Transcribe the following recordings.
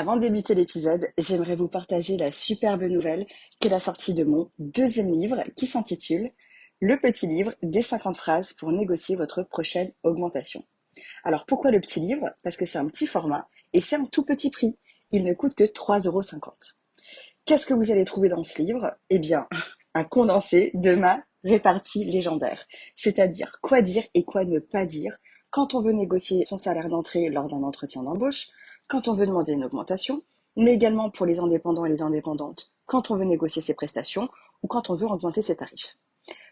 Avant de débuter l'épisode, j'aimerais vous partager la superbe nouvelle qu'est la sortie de mon deuxième livre qui s'intitule Le petit livre des 50 phrases pour négocier votre prochaine augmentation. Alors pourquoi le petit livre? Parce que c'est un petit format et c'est un tout petit prix. Il ne coûte que 3,50 €. Qu'est-ce que vous allez trouver dans ce livre? Eh bien, un condensé de ma répartie légendaire. C'est-à-dire quoi dire et quoi ne pas dire quand on veut négocier son salaire d'entrée lors d'un entretien d'embauche, quand on veut demander une augmentation, mais également pour les indépendants et les indépendantes, quand on veut négocier ses prestations ou quand on veut augmenter ses tarifs.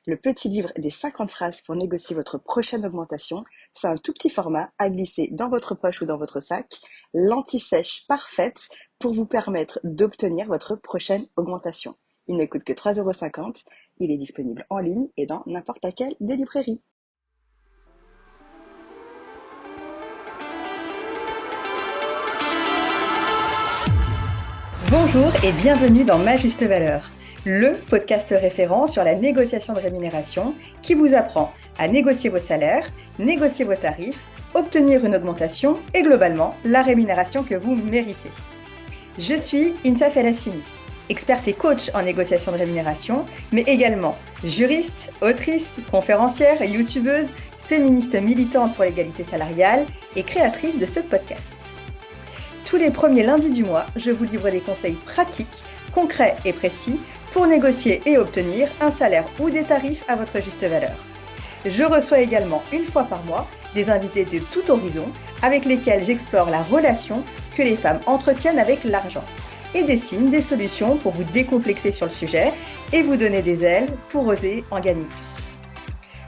Le petit livre des 50 phrases pour négocier votre prochaine augmentation, c'est un tout petit format à glisser dans votre poche ou dans votre sac, l'anti-sèche parfaite pour vous permettre d'obtenir votre prochaine augmentation. Il ne coûte que 3,50 €, il est disponible en ligne et dans n'importe laquelle des librairies. Bonjour et bienvenue dans Ma Juste Valeur, le podcast référent sur la négociation de rémunération qui vous apprend à négocier vos salaires, négocier vos tarifs, obtenir une augmentation et globalement la rémunération que vous méritez. Je suis Insaf El Hassini, experte et coach en négociation de rémunération, mais également juriste, autrice, conférencière, youtubeuse, féministe militante pour l'égalité salariale et créatrice de ce podcast. Tous les premiers lundis du mois, je vous livre des conseils pratiques, concrets et précis pour négocier et obtenir un salaire ou des tarifs à votre juste valeur. Je reçois également une fois par mois des invités de tout horizon avec lesquels j'explore la relation que les femmes entretiennent avec l'argent et dessine des solutions pour vous décomplexer sur le sujet et vous donner des ailes pour oser en gagner plus.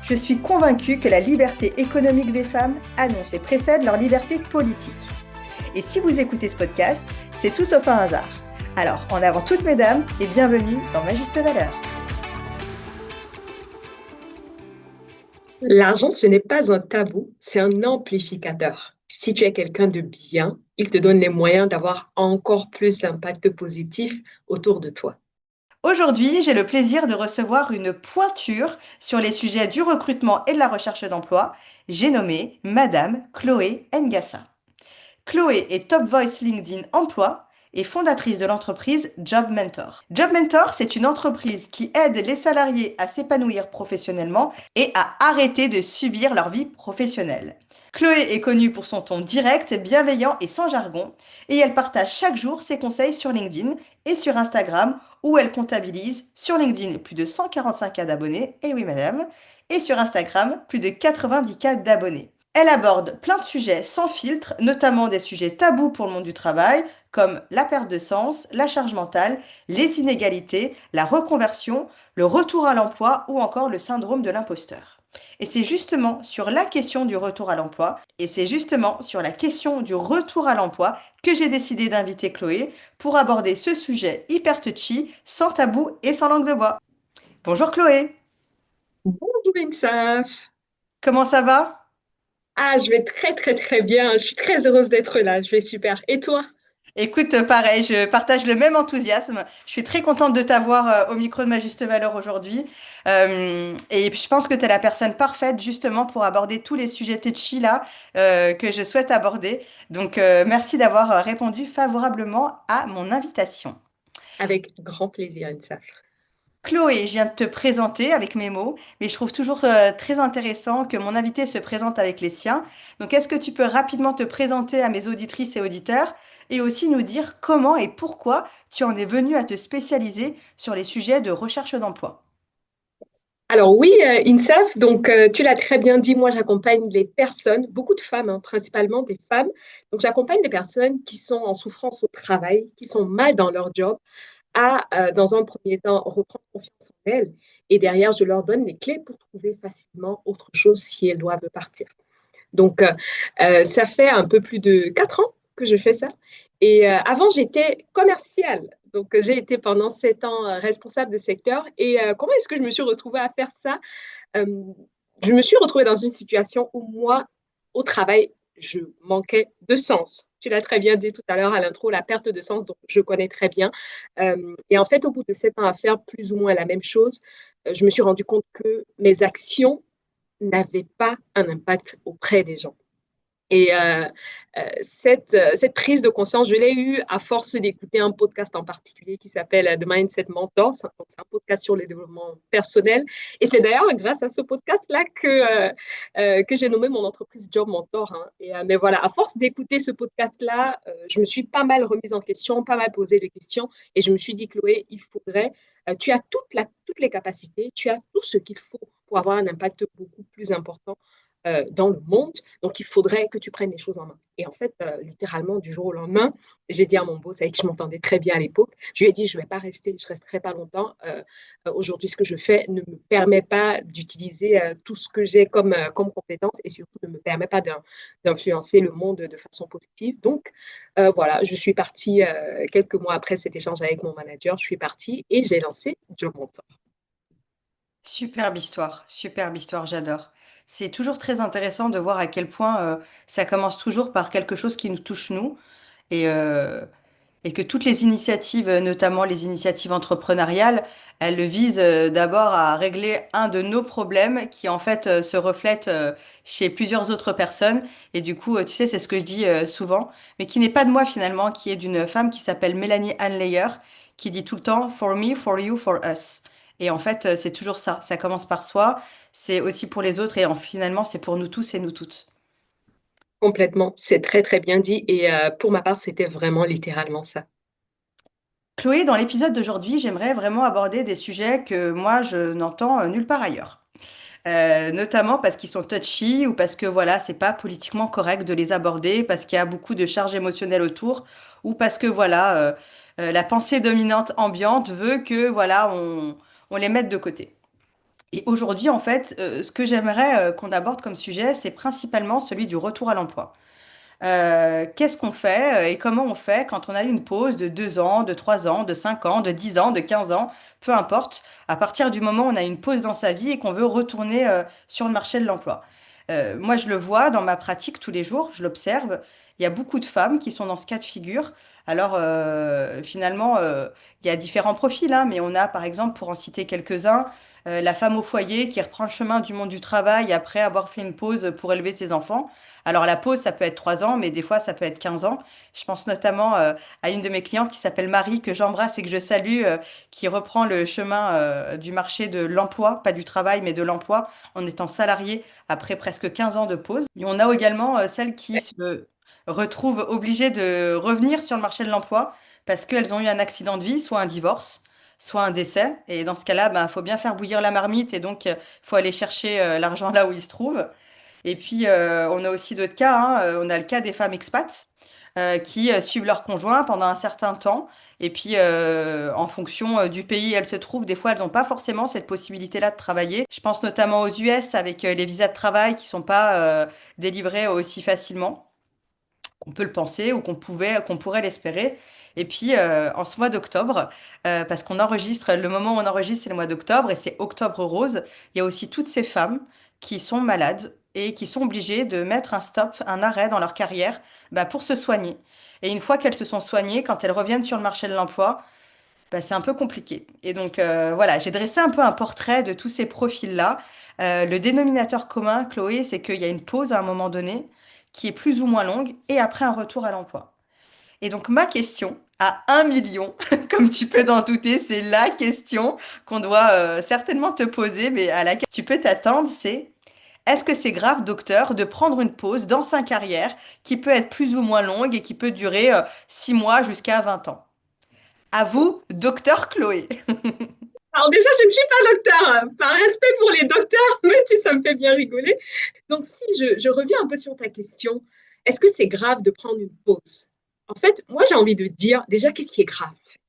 Je suis convaincue que la liberté économique des femmes annonce et précède leur liberté politique. Et si vous écoutez ce podcast, c'est tout sauf un hasard. Alors, en avant toutes mesdames et bienvenue dans Ma Juste Valeur. L'argent, ce n'est pas un tabou, c'est un amplificateur. Si tu es quelqu'un de bien, il te donne les moyens d'avoir encore plus d'impact positif autour de toi. Aujourd'hui, j'ai le plaisir de recevoir une pointure sur les sujets du recrutement et de la recherche d'emploi. J'ai nommé Madame Chloé Ngassa. Chloé est Top Voice LinkedIn Emploi et fondatrice de l'entreprise Job Mentor. Job Mentor, c'est une entreprise qui aide les salariés à s'épanouir professionnellement et à arrêter de subir leur vie professionnelle. Chloé est connue pour son ton direct, bienveillant et sans jargon, et elle partage chaque jour ses conseils sur LinkedIn et sur Instagram, où elle comptabilise sur LinkedIn plus de 145 k d'abonnés, et oui madame, et sur Instagram plus de 90 k d'abonnés. Elle aborde plein de sujets sans filtre, notamment des sujets tabous pour le monde du travail, comme la perte de sens, la charge mentale, les inégalités, la reconversion, le retour à l'emploi ou encore le syndrome de l'imposteur. Et c'est justement sur la question du retour à l'emploi, que j'ai décidé d'inviter Chloé pour aborder ce sujet hyper touchy, sans tabou et sans langue de bois. Bonjour Chloé, Bonjour Insaf. comment ça va? Je vais très très très bien. Je suis très heureuse d'être là. Je vais super. Et toi? Écoute, pareil, je partage le même enthousiasme. Je suis très contente de t'avoir au micro de Ma Juste Valeur aujourd'hui. Et je pense que tu es la personne parfaite justement pour aborder tous les sujets touchy là que je souhaite aborder. Donc, merci d'avoir répondu favorablement à mon invitation. Avec grand plaisir, Insaf. Chloé, je viens de te présenter avec mes mots, mais je trouve toujours très intéressant que mon invité se présente avec les siens. Donc, est-ce que tu peux rapidement te présenter à mes auditrices et auditeurs et aussi nous dire comment et pourquoi tu en es venu à te spécialiser sur les sujets de recherche d'emploi? Alors oui, Insaf, donc tu l'as très bien dit, moi j'accompagne les personnes, beaucoup de femmes, hein, principalement des femmes. Donc j'accompagne des personnes qui sont en souffrance au travail, qui sont mal dans leur job, dans un premier temps, reprendre confiance en elles. Et derrière, je leur donne les clés pour trouver facilement autre chose si elles doivent partir. Donc, ça fait un peu plus de 4 ans que je fais ça. Et avant, j'étais commerciale. Donc, j'ai été pendant 7 ans responsable de secteur. Et comment est-ce que je me suis retrouvée à faire ça? Euh, je me suis retrouvée dans une situation où moi, au travail, je manquais de sens. Tu l'as très bien dit tout à l'heure à l'intro, la perte de sens, donc je connais très bien. Et en fait, au bout de 7 ans à faire plus ou moins la même chose, je me suis rendu compte que mes actions n'avaient pas un impact auprès des gens. Et cette prise de conscience, je l'ai eue à force d'écouter un podcast en particulier qui s'appelle The Mindset Mentor. C'est un podcast sur le développement personnel. Et c'est d'ailleurs grâce à ce podcast-là que j'ai nommé mon entreprise Job Mentor. Hein. Mais voilà, à force d'écouter ce podcast-là, je me suis pas mal remise en question, pas mal posé de questions. Et je me suis dit, Chloé, tu as toutes les capacités, tu as tout ce qu'il faut pour avoir un impact beaucoup plus important dans le monde. Donc, il faudrait que tu prennes les choses en main. Et en fait, littéralement, du jour au lendemain, j'ai dit à mon boss, avec qui je m'entendais très bien à l'époque, je lui ai dit, je ne vais pas rester, je ne resterai pas longtemps. Aujourd'hui, ce que je fais ne me permet pas d'utiliser tout ce que j'ai comme compétence et surtout ne me permet pas d'influencer le monde de façon positive. Donc, voilà, je suis partie quelques mois après cet échange avec mon manager, je suis partie et j'ai lancé Job Mentor. Superbe histoire, j'adore. C'est toujours très intéressant de voir à quel point ça commence toujours par quelque chose qui nous touche nous et, euh, et que toutes les initiatives, notamment les initiatives entrepreneuriales, elles visent d'abord à régler un de nos problèmes qui en fait se reflète chez plusieurs autres personnes. Et du coup, tu sais, c'est ce que je dis souvent, mais qui n'est pas de moi finalement, qui est d'une femme qui s'appelle Mélanie Ann Layer, qui dit tout le temps For me, for you, for us. Et en fait, c'est toujours ça. Ça commence par soi, c'est aussi pour les autres, et finalement, c'est pour nous tous et nous toutes. Complètement, c'est très très bien dit et pour ma part, c'était vraiment littéralement ça. Chloé, dans l'épisode d'aujourd'hui, j'aimerais vraiment aborder des sujets que moi, je n'entends nulle part ailleurs. Notamment parce qu'ils sont touchy ou parce que voilà, c'est pas politiquement correct de les aborder, parce qu'il y a beaucoup de charges émotionnelles autour, ou parce que voilà, la pensée dominante ambiante veut que voilà, on les mette de côté. Et aujourd'hui, en fait, ce que j'aimerais qu'on aborde comme sujet, c'est principalement celui du retour à l'emploi. Qu'est-ce qu'on fait et comment on fait quand on a une pause de 2 ans, de 3 ans, de 5 ans, de 10 ans, de 15 ans, peu importe, à partir du moment où on a une pause dans sa vie et qu'on veut retourner sur le marché de l'emploi. Moi, je le vois dans ma pratique tous les jours, je l'observe. Il y a beaucoup de femmes qui sont dans ce cas de figure. Alors, finalement, il y a différents profils, hein, mais on a, par exemple, pour en citer quelques-uns, la femme au foyer qui reprend le chemin du monde du travail après avoir fait une pause pour élever ses enfants. Alors la pause, ça peut être 3 ans, mais des fois, ça peut être 15 ans. Je pense notamment à une de mes clientes qui s'appelle Marie, que j'embrasse et que je salue, qui reprend le chemin du marché de l'emploi, pas du travail, mais de l'emploi, en étant salariée après presque 15 ans de pause. Et on a également celles qui se retrouvent obligées de revenir sur le marché de l'emploi parce qu'elles ont eu un accident de vie, soit un divorce, soit un décès. Et dans ce cas-là, il faut bien faire bouillir la marmite et donc il faut aller chercher l'argent là où il se trouve. Et puis, on a aussi d'autres cas, hein. On a le cas des femmes expats qui suivent leur conjoint pendant un certain temps. Et puis, en fonction du pays où elles se trouvent, des fois, elles n'ont pas forcément cette possibilité-là de travailler. Je pense notamment aux US avec les visas de travail qui sont pas délivrés aussi facilement qu'on peut le penser ou qu'on pourrait l'espérer. Et puis, en ce mois d'octobre, parce qu'on enregistre, le moment où on enregistre, c'est le mois d'octobre et c'est Octobre Rose, il y a aussi toutes ces femmes qui sont malades et qui sont obligées de mettre un stop, un arrêt dans leur carrière, pour se soigner. Et une fois qu'elles se sont soignées, quand elles reviennent sur le marché de l'emploi, c'est un peu compliqué. Et donc, voilà, j'ai dressé un peu un portrait de tous ces profils-là. Le dénominateur commun, Chloé, c'est qu'il y a une pause à un moment donné qui est plus ou moins longue et après un retour à l'emploi. Et donc, ma question à 1 million, comme tu peux t'en douter, c'est la question qu'on doit certainement te poser, mais à laquelle tu peux t'attendre, c'est est-ce que c'est grave, docteur, de prendre une pause dans sa carrière qui peut être plus ou moins longue et qui peut durer 6 mois jusqu'à 20 ans? À vous, docteur Chloé. Alors déjà, je ne suis pas docteur, hein. Par respect pour les docteurs, même si ça me fait bien rigoler. Donc si je reviens un peu sur ta question, est-ce que c'est grave de prendre une pause? En fait, moi j'ai envie de dire déjà qu'est-ce qui est grave en fait.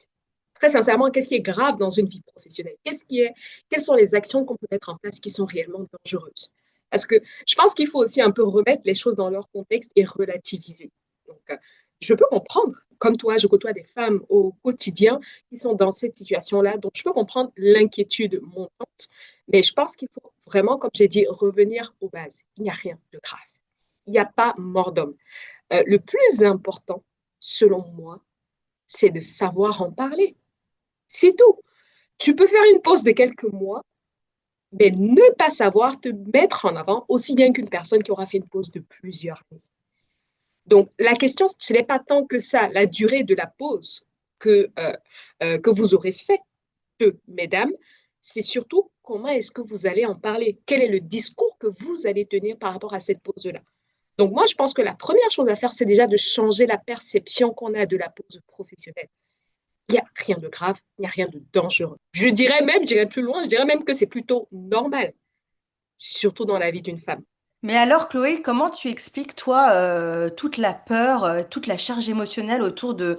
Très sincèrement, qu'est-ce qui est grave dans une vie professionnelle? Quelles sont les actions qu'on peut mettre en place qui sont réellement dangereuses? Parce que je pense qu'il faut aussi un peu remettre les choses dans leur contexte et relativiser. Donc, je peux comprendre, comme toi, je côtoie des femmes au quotidien qui sont dans cette situation-là, donc je peux comprendre l'inquiétude montante, mais je pense qu'il faut vraiment, comme j'ai dit, revenir aux bases. Il n'y a rien de grave. Il n'y a pas mort d'homme. Le plus important, selon moi, c'est de savoir en parler. C'est tout. Tu peux faire une pause de quelques mois, mais ne pas savoir te mettre en avant aussi bien qu'une personne qui aura fait une pause de plusieurs années. Donc, la question, ce n'est pas tant que ça, la durée de la pause que vous aurez fait, mesdames, c'est surtout comment est-ce que vous allez en parler. Quel est le discours que vous allez tenir par rapport à cette pause-là. Donc, moi, je pense que la première chose à faire, c'est déjà de changer la perception qu'on a de la pause professionnelle. Il n'y a rien de grave, il n'y a rien de dangereux. Je dirais même, j'irais plus loin, je dirais même que c'est plutôt normal, surtout dans la vie d'une femme. Mais alors, Chloé, comment tu expliques, toi, toute la peur, toute la charge émotionnelle autour de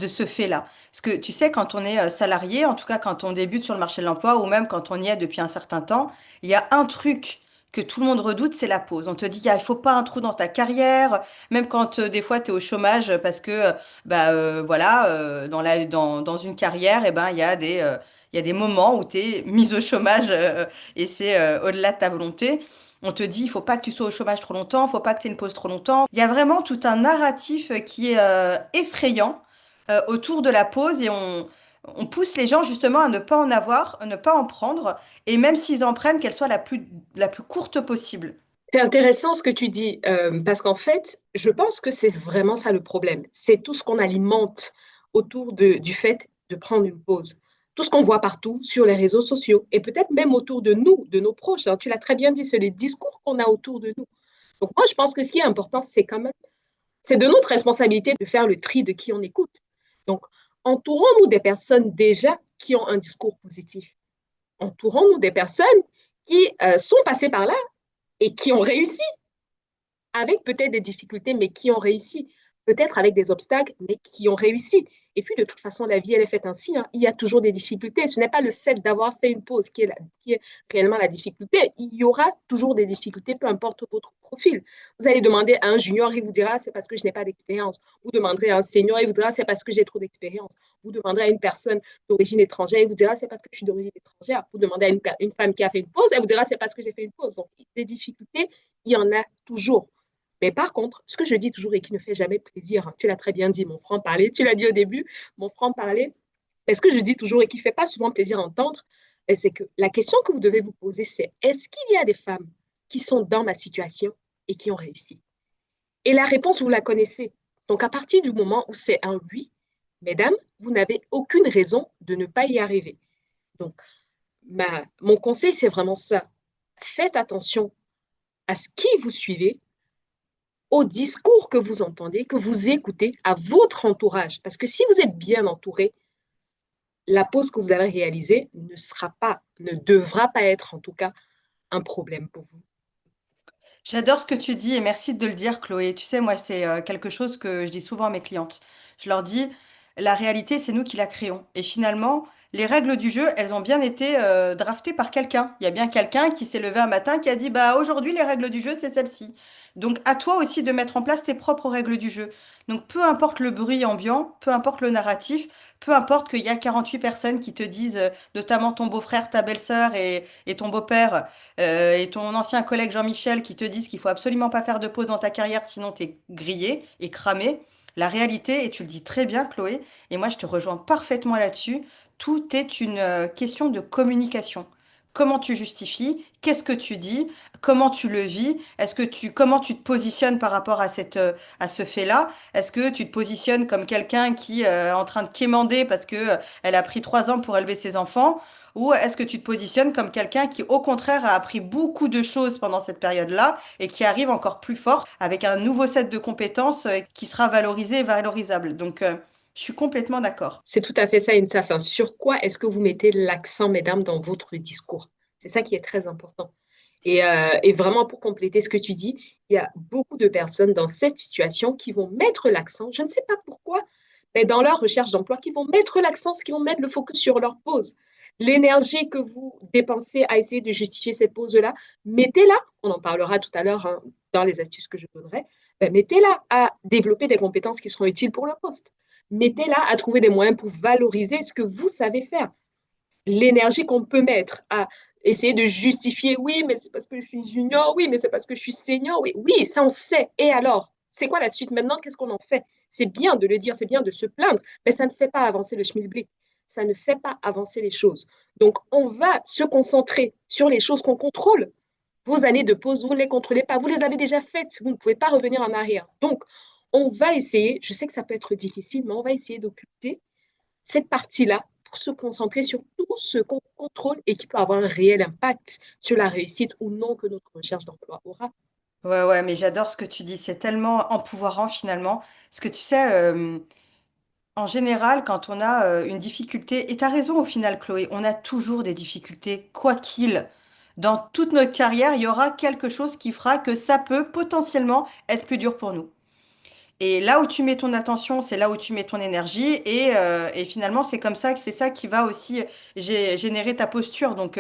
ce fait-là? Parce que tu sais, quand on est salarié, en tout cas quand on débute sur le marché de l'emploi, ou même quand on y est depuis un certain temps, il y a un truc que tout le monde redoute, c'est la pause. On te dit, ah, il faut pas un trou dans ta carrière, même quand des fois tu es au chômage, parce que, voilà, dans une carrière, eh ben, il y a des moments où tu es mise au chômage et c'est au-delà de ta volonté. On te dit, il faut pas que tu sois au chômage trop longtemps, il faut pas que tu aies une pause trop longtemps. Il y a vraiment tout un narratif qui est effrayant autour de la pause et on pousse les gens justement à ne pas en avoir, à ne pas en prendre, et même s'ils en prennent, qu'elle soit la plus courte possible. C'est intéressant ce que tu dis, parce qu'en fait, je pense que c'est vraiment ça le problème. C'est tout ce qu'on alimente autour du fait de prendre une pause. Tout ce qu'on voit partout sur les réseaux sociaux et peut-être même autour de nous, de nos proches, hein. Tu l'as très bien dit, c'est les discours qu'on a autour de nous. Donc moi, je pense que ce qui est important, c'est quand même, c'est de notre responsabilité de faire le tri de qui on écoute. Donc, entourons-nous des personnes déjà qui ont un discours positif. Entourons-nous des personnes qui sont passées par là et qui ont réussi avec peut-être des difficultés, mais qui ont réussi. Peut-être avec des obstacles, mais qui ont réussi. Et puis, de toute façon, la vie, elle est faite ainsi, hein. Il y a toujours des difficultés. Ce n'est pas le fait d'avoir fait une pause qui est réellement la difficulté. Il y aura toujours des difficultés, peu importe votre profil. Vous allez demander à un junior, il vous dira, c'est parce que je n'ai pas d'expérience. Vous demanderez à un senior, il vous dira, c'est parce que j'ai trop d'expérience. Vous demanderez à une personne d'origine étrangère, il vous dira, c'est parce que je suis d'origine étrangère. Vous demandez à une femme qui a fait une pause, elle vous dira, c'est parce que j'ai fait une pause. Donc, des difficultés, il y en a toujours. Mais par contre, ce que je dis toujours et qui ne fait jamais plaisir, hein, tu l'as très bien dit, mon franc-parler, tu l'as dit au début, mon franc-parler, mais ce que je dis toujours et qui ne fait pas souvent plaisir à entendre, c'est que la question que vous devez vous poser, c'est est-ce qu'il y a des femmes qui sont dans ma situation et qui ont réussi? Et la réponse, vous la connaissez. Donc, à partir du moment où c'est un oui, mesdames, vous n'avez aucune raison de ne pas y arriver. Donc, mon conseil, c'est vraiment ça. Faites attention à ce qui vous suivez, au discours que vous entendez, que vous écoutez, à votre entourage. Parce que si vous êtes bien entouré, la pause que vous avez réalisée ne devra pas être en tout cas un problème pour vous. J'adore ce que tu dis et merci de le dire, Chloé. Tu sais, moi, c'est quelque chose que je dis souvent à mes clientes. Je leur dis, la réalité, c'est nous qui la créons. Et finalement, les règles du jeu, elles ont bien été draftées par quelqu'un. Il y a bien quelqu'un qui s'est levé un matin qui a dit, bah aujourd'hui, les règles du jeu, c'est celle-ci. Donc, à toi aussi de mettre en place tes propres règles du jeu. Donc, peu importe le bruit ambiant, peu importe le narratif, peu importe qu'il y a 48 personnes qui te disent, notamment ton beau-frère, ta belle-sœur et ton beau-père et ton ancien collègue Jean-Michel qui te disent qu'il faut absolument pas faire de pause dans ta carrière, sinon t'es grillé et cramé. La réalité, et tu le dis très bien, Chloé, et moi je te rejoins parfaitement là-dessus, tout est une question de communication. Comment tu justifies? Qu'est-ce que tu dis? Comment tu le vis? Comment tu te positionnes par rapport à ce fait-là? Est-ce que tu te positionnes comme quelqu'un qui est en train de quémander parce que elle a pris 3 ans pour élever ses enfants? Ou est-ce que tu te positionnes comme quelqu'un qui, au contraire, a appris beaucoup de choses pendant cette période-là et qui arrive encore plus fort avec un nouveau set de compétences qui sera valorisé et valorisable. Donc, je suis complètement d'accord. C'est tout à fait ça, Insaf. Hein. Sur quoi est-ce que vous mettez l'accent, mesdames, dans votre discours? C'est ça qui est très important. Et vraiment, pour compléter ce que tu dis, il y a beaucoup de personnes dans cette situation qui vont mettre l'accent, je ne sais pas pourquoi, mais dans leur recherche d'emploi, qui vont mettre l'accent, qui vont mettre le focus sur leur pause. L'énergie que vous dépensez à essayer de justifier cette pause-là, mettez-la, on en parlera tout à l'heure hein, dans les astuces que je donnerai, ben, mettez-la à développer des compétences qui seront utiles pour le poste. Mettez-la à trouver des moyens pour valoriser ce que vous savez faire. L'énergie qu'on peut mettre à essayer de justifier, oui, mais c'est parce que je suis junior, oui, mais c'est parce que je suis senior, oui, oui, ça on sait. Et alors, c'est quoi la suite maintenant? Qu'est-ce qu'on en fait? C'est bien de le dire, c'est bien de se plaindre, mais ça ne fait pas avancer le schmilblick. Ça ne fait pas avancer les choses. Donc, on va se concentrer sur les choses qu'on contrôle. Vos années de pause, vous ne les contrôlez pas, vous les avez déjà faites, vous ne pouvez pas revenir en arrière. Donc, on va essayer, je sais que ça peut être difficile, mais on va essayer d'occulter cette partie-là pour se concentrer sur tout ce qu'on contrôle et qui peut avoir un réel impact sur la réussite ou non que notre recherche d'emploi aura. Ouais, ouais, mais j'adore ce que tu dis. C'est tellement empouvoirant finalement. Parce que tu sais, en général, quand on a une difficulté, et tu as raison au final, Chloé, on a toujours des difficultés, quoi qu'il. Dans toute notre carrière, il y aura quelque chose qui fera que ça peut potentiellement être plus dur pour nous. Et là où tu mets ton attention, c'est là où tu mets ton énergie. Et finalement, c'est comme ça que c'est ça qui va aussi générer ta posture. Donc,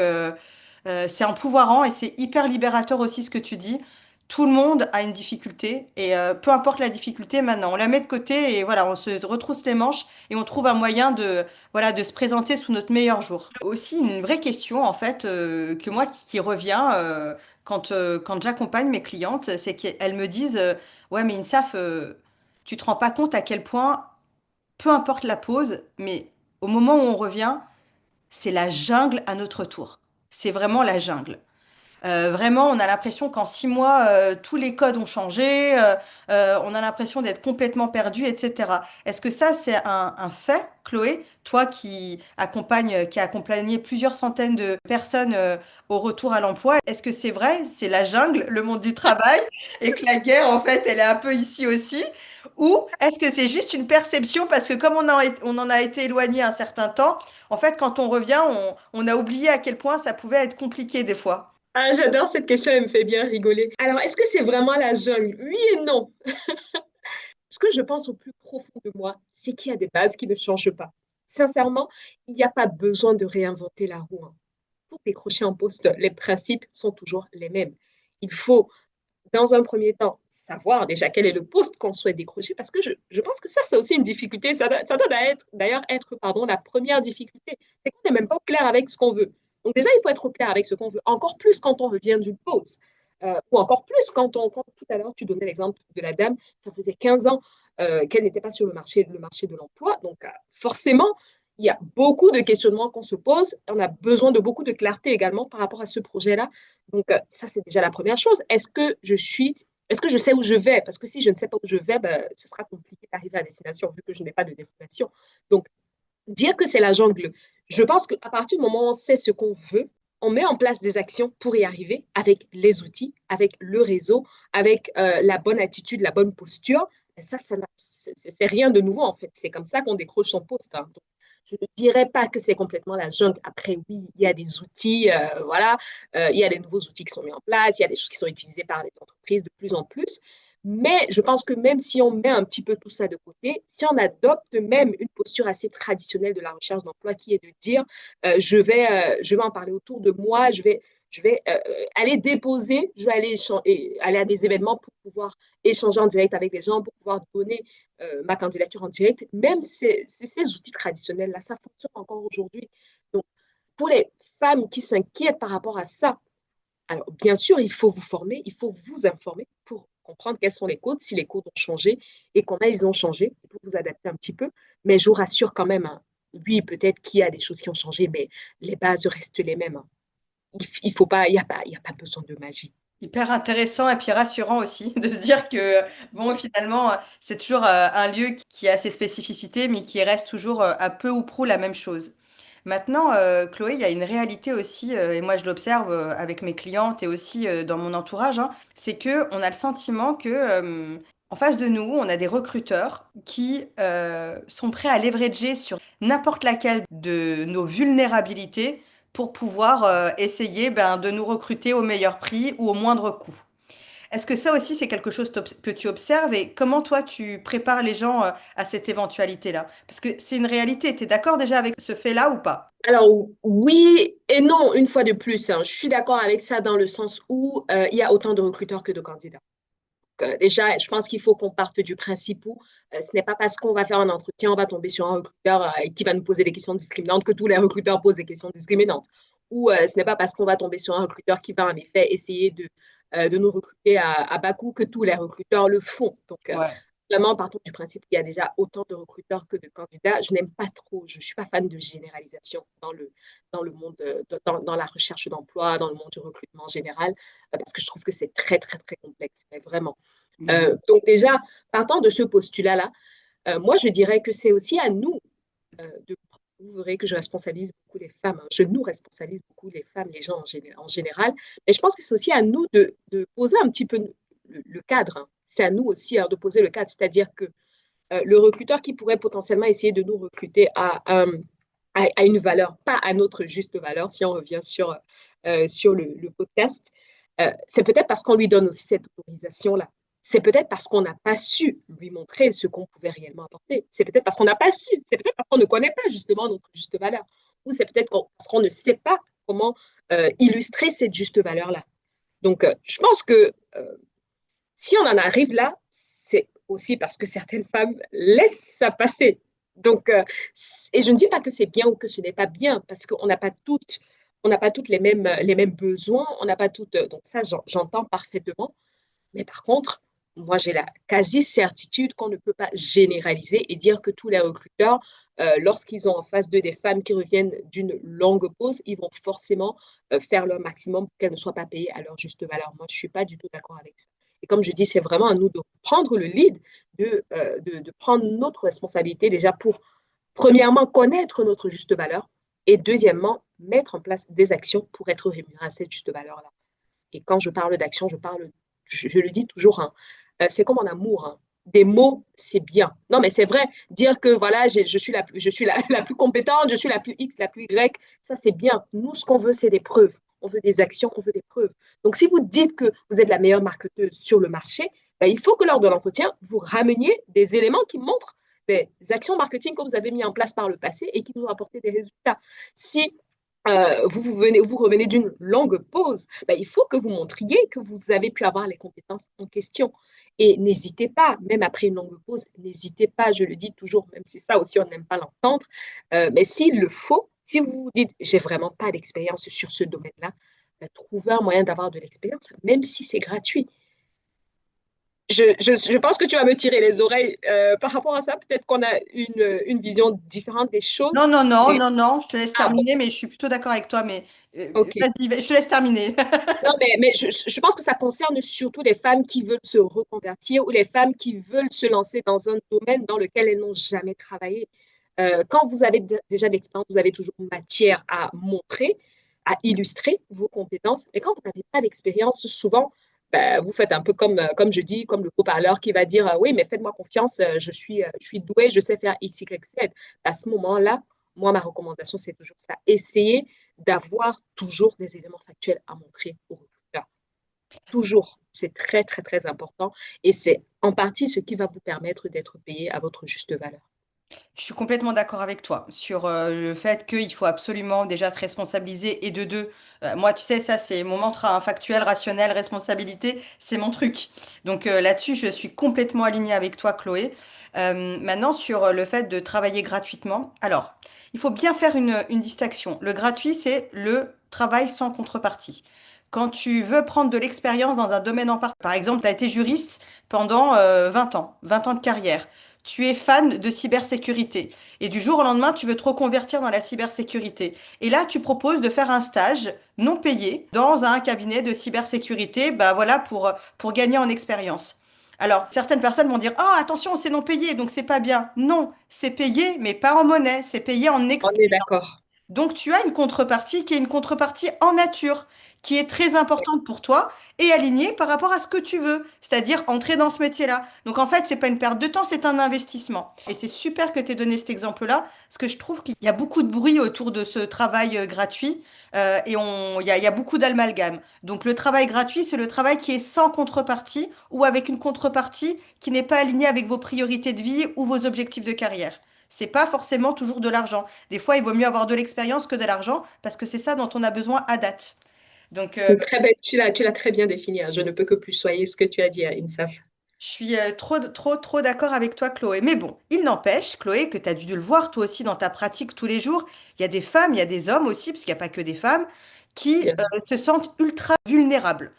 c'est empouvoirant et c'est hyper libérateur aussi ce que tu dis. Tout le monde a une difficulté et peu importe la difficulté maintenant, on la met de côté et voilà, on se retrousse les manches et on trouve un moyen de, voilà, de se présenter sous notre meilleur jour. Aussi, une vraie question en fait que moi qui revient quand j'accompagne mes clientes, c'est qu'elles me disent ouais, mais INSAF, tu te rends pas compte à quel point, peu importe la pause, mais au moment où on revient, c'est la jungle à notre tour. C'est vraiment la jungle. Vraiment, on a l'impression qu'en 6 mois, tous les codes ont changé, on a l'impression d'être complètement perdu, etc. Est-ce que ça, c'est un fait, Chloé, toi qui a accompagné plusieurs centaines de personnes au retour à l'emploi, est-ce que c'est vrai, c'est la jungle, le monde du travail, et que la guerre, en fait, elle est un peu ici aussi? Ou est-ce que c'est juste une perception parce que comme on en a été éloigné un certain temps, en fait, quand on revient, on a oublié à quel point ça pouvait être compliqué des fois. Ah, j'adore cette question, elle me fait bien rigoler. Alors, est-ce que c'est vraiment la jungle? Oui et non. Ce que je pense au plus profond de moi, c'est qu'il y a des bases qui ne changent pas. Sincèrement, il n'y a pas besoin de réinventer la roue, hein. Pour décrocher un poste, les principes sont toujours les mêmes. Il faut, dans un premier temps, savoir déjà quel est le poste qu'on souhaite décrocher, parce que je pense que ça, c'est aussi une difficulté. Ça doit d'ailleurs être, pardon, la première difficulté. C'est qu'on n'est même pas au clair avec ce qu'on veut. Donc déjà, il faut être au clair avec ce qu'on veut. Encore plus quand on revient d'une pause. Ou encore plus quand tout à l'heure, tu donnais l'exemple de la dame, ça faisait 15 ans qu'elle n'était pas sur le marché de l'emploi. Donc forcément, il y a beaucoup de questionnements qu'on se pose. On a besoin de beaucoup de clarté également par rapport à ce projet-là. Donc, ça, c'est déjà la première chose. Est-ce que je sais où je vais? Parce que si je ne sais pas où je vais, ben, ce sera compliqué d'arriver à destination vu que je n'ai pas de destination. Donc, dire que c'est la jungle, je pense qu'à partir du moment où on sait ce qu'on veut, on met en place des actions pour y arriver avec les outils, avec le réseau, avec la bonne attitude, la bonne posture. Et ça, c'est rien de nouveau en fait. C'est comme ça qu'on décroche son poste, hein. Donc, je ne dirais pas que c'est complètement la jungle. Après, oui, il y a des outils, voilà, il y a des nouveaux outils qui sont mis en place, il y a des choses qui sont utilisées par les entreprises de plus en plus. Mais je pense que même si on met un petit peu tout ça de côté, si on adopte même une posture assez traditionnelle de la recherche d'emploi qui est de dire je vais en parler autour de moi, je vais aller déposer, je vais aller à des événements pour pouvoir échanger en direct avec les gens, pour pouvoir donner ma candidature en direct, même ces outils traditionnels-là, ça fonctionne encore aujourd'hui. Donc, pour les femmes qui s'inquiètent par rapport à ça, alors, bien sûr, il faut vous former, il faut vous informer pour comprendre quels sont les codes, si les codes ont changé et qu'on a, ils ont changé, pour vous adapter un petit peu. Mais je vous rassure quand même, hein, oui, peut-être qu'il y a des choses qui ont changé, mais les bases restent les mêmes, hein. Il faut pas, il y a pas besoin de magie. Hyper intéressant et puis rassurant aussi de se dire que, bon, finalement, c'est toujours un lieu qui a ses spécificités, mais qui reste toujours à peu ou prou la même chose. Maintenant, Chloé, il y a une réalité aussi, et moi je l'observe avec mes clientes et aussi dans mon entourage, hein, c'est que on a le sentiment que en face de nous, on a des recruteurs qui sont prêts à leverager sur n'importe laquelle de nos vulnérabilités pour pouvoir essayer ben, de nous recruter au meilleur prix ou au moindre coût. Est-ce que ça aussi, c'est quelque chose que tu observes et comment toi, tu prépares les gens à cette éventualité-là? Parce que c'est une réalité. Tu es d'accord déjà avec ce fait-là ou pas? Alors, oui et non, une fois de plus, hein, je suis d'accord avec ça dans le sens où il y a autant de recruteurs que de candidats. Déjà, je pense qu'il faut qu'on parte du principe où ce n'est pas parce qu'on va faire un entretien, on va tomber sur un recruteur qui va nous poser des questions discriminantes que tous les recruteurs posent des questions discriminantes. Ou ce n'est pas parce qu'on va tomber sur un recruteur qui va en effet essayer de nous recruter à bas coût que tous les recruteurs le font. Donc, Ouais. vraiment, partons du principe qu'il y a déjà autant de recruteurs que de candidats. Je n'aime pas trop, je ne suis pas fan de généralisation dans le monde, dans la recherche d'emploi, dans le monde du recrutement en général, parce que je trouve que c'est très, très, très complexe, mais vraiment. Mhm. Donc déjà, partant de ce postulat-là, moi, je dirais que c'est aussi à nous de vous verrez que je responsabilise beaucoup les femmes. Hein. Je nous responsabilise beaucoup les femmes, les gens en général. Mais je pense que c'est aussi à nous de poser un petit peu le cadre. Hein. C'est à nous aussi de poser le cadre. C'est-à-dire que le recruteur qui pourrait potentiellement essayer de nous recruter à une valeur, pas à notre juste valeur, si on revient sur le podcast, c'est peut-être parce qu'on lui donne aussi cette autorisation-là. C'est peut-être parce qu'on n'a pas su lui montrer ce qu'on pouvait réellement apporter. C'est peut-être parce qu'on n'a pas su. C'est peut-être parce qu'on ne connaît pas justement notre juste valeur. Ou c'est peut-être parce qu'on ne sait pas comment illustrer cette juste valeur-là. Donc, je pense que si on en arrive là, c'est aussi parce que certaines femmes laissent ça passer. Donc, et je ne dis pas que c'est bien ou que ce n'est pas bien, parce qu'on n'a pas toutes, on n'a pas toutes les mêmes besoins, on n'a pas toutes. Donc ça, j'entends parfaitement. Mais par contre, moi, j'ai la quasi-certitude qu'on ne peut pas généraliser et dire que tous les recruteurs, lorsqu'ils ont en face d'eux des femmes qui reviennent d'une longue pause, ils vont forcément faire leur maximum pour qu'elles ne soient pas payées à leur juste valeur. Moi, je ne suis pas du tout d'accord avec ça. Et comme je dis, c'est vraiment à nous de prendre le lead, de prendre notre responsabilité déjà pour, premièrement, connaître notre juste valeur et deuxièmement, mettre en place des actions pour être rémunéré à cette juste valeur-là. Et quand je parle d'action, je le dis toujours, hein, c'est comme en amour. Hein. Des mots, c'est bien. Non, mais c'est vrai, dire que voilà, je suis la plus compétente, je suis la plus X, la plus Y, ça c'est bien. Nous, ce qu'on veut, c'est des preuves. On veut des actions, on veut des preuves. Donc, si vous dites que vous êtes la meilleure marketeuse sur le marché, ben, il faut que lors de l'entretien, vous rameniez des éléments qui montrent des actions marketing que vous avez mis en place par le passé et qui vous ont apporté des résultats. Si vous revenez d'une longue pause, ben, il faut que vous montriez que vous avez pu avoir les compétences en question. Et n'hésitez pas, même après une longue pause, n'hésitez pas, je le dis toujours, même si ça aussi on n'aime pas l'entendre, mais s'il le faut, si vous vous dites, j'ai vraiment pas d'expérience sur ce domaine-là, ben, trouvez un moyen d'avoir de l'expérience, même si c'est gratuit. Je pense que tu vas me tirer les oreilles par rapport à ça. Peut-être qu'on a une vision différente des choses. Non, non, non, Mais, non, non, je te laisse ah bon, terminer, mais je suis plutôt d'accord avec toi, mais ok. vas-y, je te laisse terminer. Non, mais je pense que ça concerne surtout les femmes qui veulent se reconvertir ou les femmes qui veulent se lancer dans un domaine dans lequel elles n'ont jamais travaillé. Quand vous avez déjà de l'expérience, vous avez toujours matière à montrer, à illustrer vos compétences. Mais quand vous n'avez pas d'expérience, souvent, ben, vous faites un peu comme je dis, comme le co-parleur qui va dire oui, mais faites-moi confiance, je suis doué, je sais faire X, Y, Z. À ce moment-là, moi, ma recommandation, c'est toujours ça. Essayez d'avoir toujours des éléments factuels à montrer aux recruteurs. Toujours. C'est très, très, très important. Et c'est en partie ce qui va vous permettre d'être payé à votre juste valeur. Je suis complètement d'accord avec toi sur le fait qu'il faut absolument déjà se responsabiliser et de deux. Moi, tu sais, ça, c'est mon mantra, hein, factuel, rationnel, responsabilité, c'est mon truc. Donc là-dessus, je suis complètement alignée avec toi, Chloé. Maintenant, sur le fait de travailler gratuitement. Alors, il faut bien faire une distinction. Le gratuit, c'est le travail sans contrepartie. Quand tu veux prendre de l'expérience dans un domaine en particulier, par exemple, tu as été juriste pendant 20 ans de carrière. Tu es fan de cybersécurité et du jour au lendemain, tu veux te reconvertir dans la cybersécurité. Et là, tu proposes de faire un stage non payé dans un cabinet de cybersécurité, bah voilà, pour gagner en expérience. Alors, certaines personnes vont dire, oh, attention, c'est non payé, donc c'est pas bien. Non, c'est payé, mais pas en monnaie, c'est payé en On est expérience. d'accord. Donc, tu as une contrepartie qui est une contrepartie en nature, qui est très importante pour toi et alignée par rapport à ce que tu veux, c'est-à-dire entrer dans ce métier-là. Donc, en fait, c'est pas une perte de temps, c'est un investissement. Et c'est super que tu aies donné cet exemple-là, parce que je trouve qu'il y a beaucoup de bruit autour de ce travail gratuit il y a beaucoup d'amalgame. Donc, le travail gratuit, c'est le travail qui est sans contrepartie ou avec une contrepartie qui n'est pas alignée avec vos priorités de vie ou vos objectifs de carrière. C'est pas forcément toujours de l'argent. Des fois, il vaut mieux avoir de l'expérience que de l'argent parce que c'est ça dont on a besoin à date. Donc, Très belle, tu l'as très bien défini. Hein. Je ne peux que plus soyer ce que tu as dit à INSAF. je suis trop d'accord avec toi, Chloé. Mais bon, il n'empêche, Chloé, que tu as dû le voir toi aussi dans ta pratique tous les jours. Il y a des femmes, il y a des hommes aussi, parce qu'il n'y a pas que des femmes, qui Bien sûr. se sentent ultra vulnérables.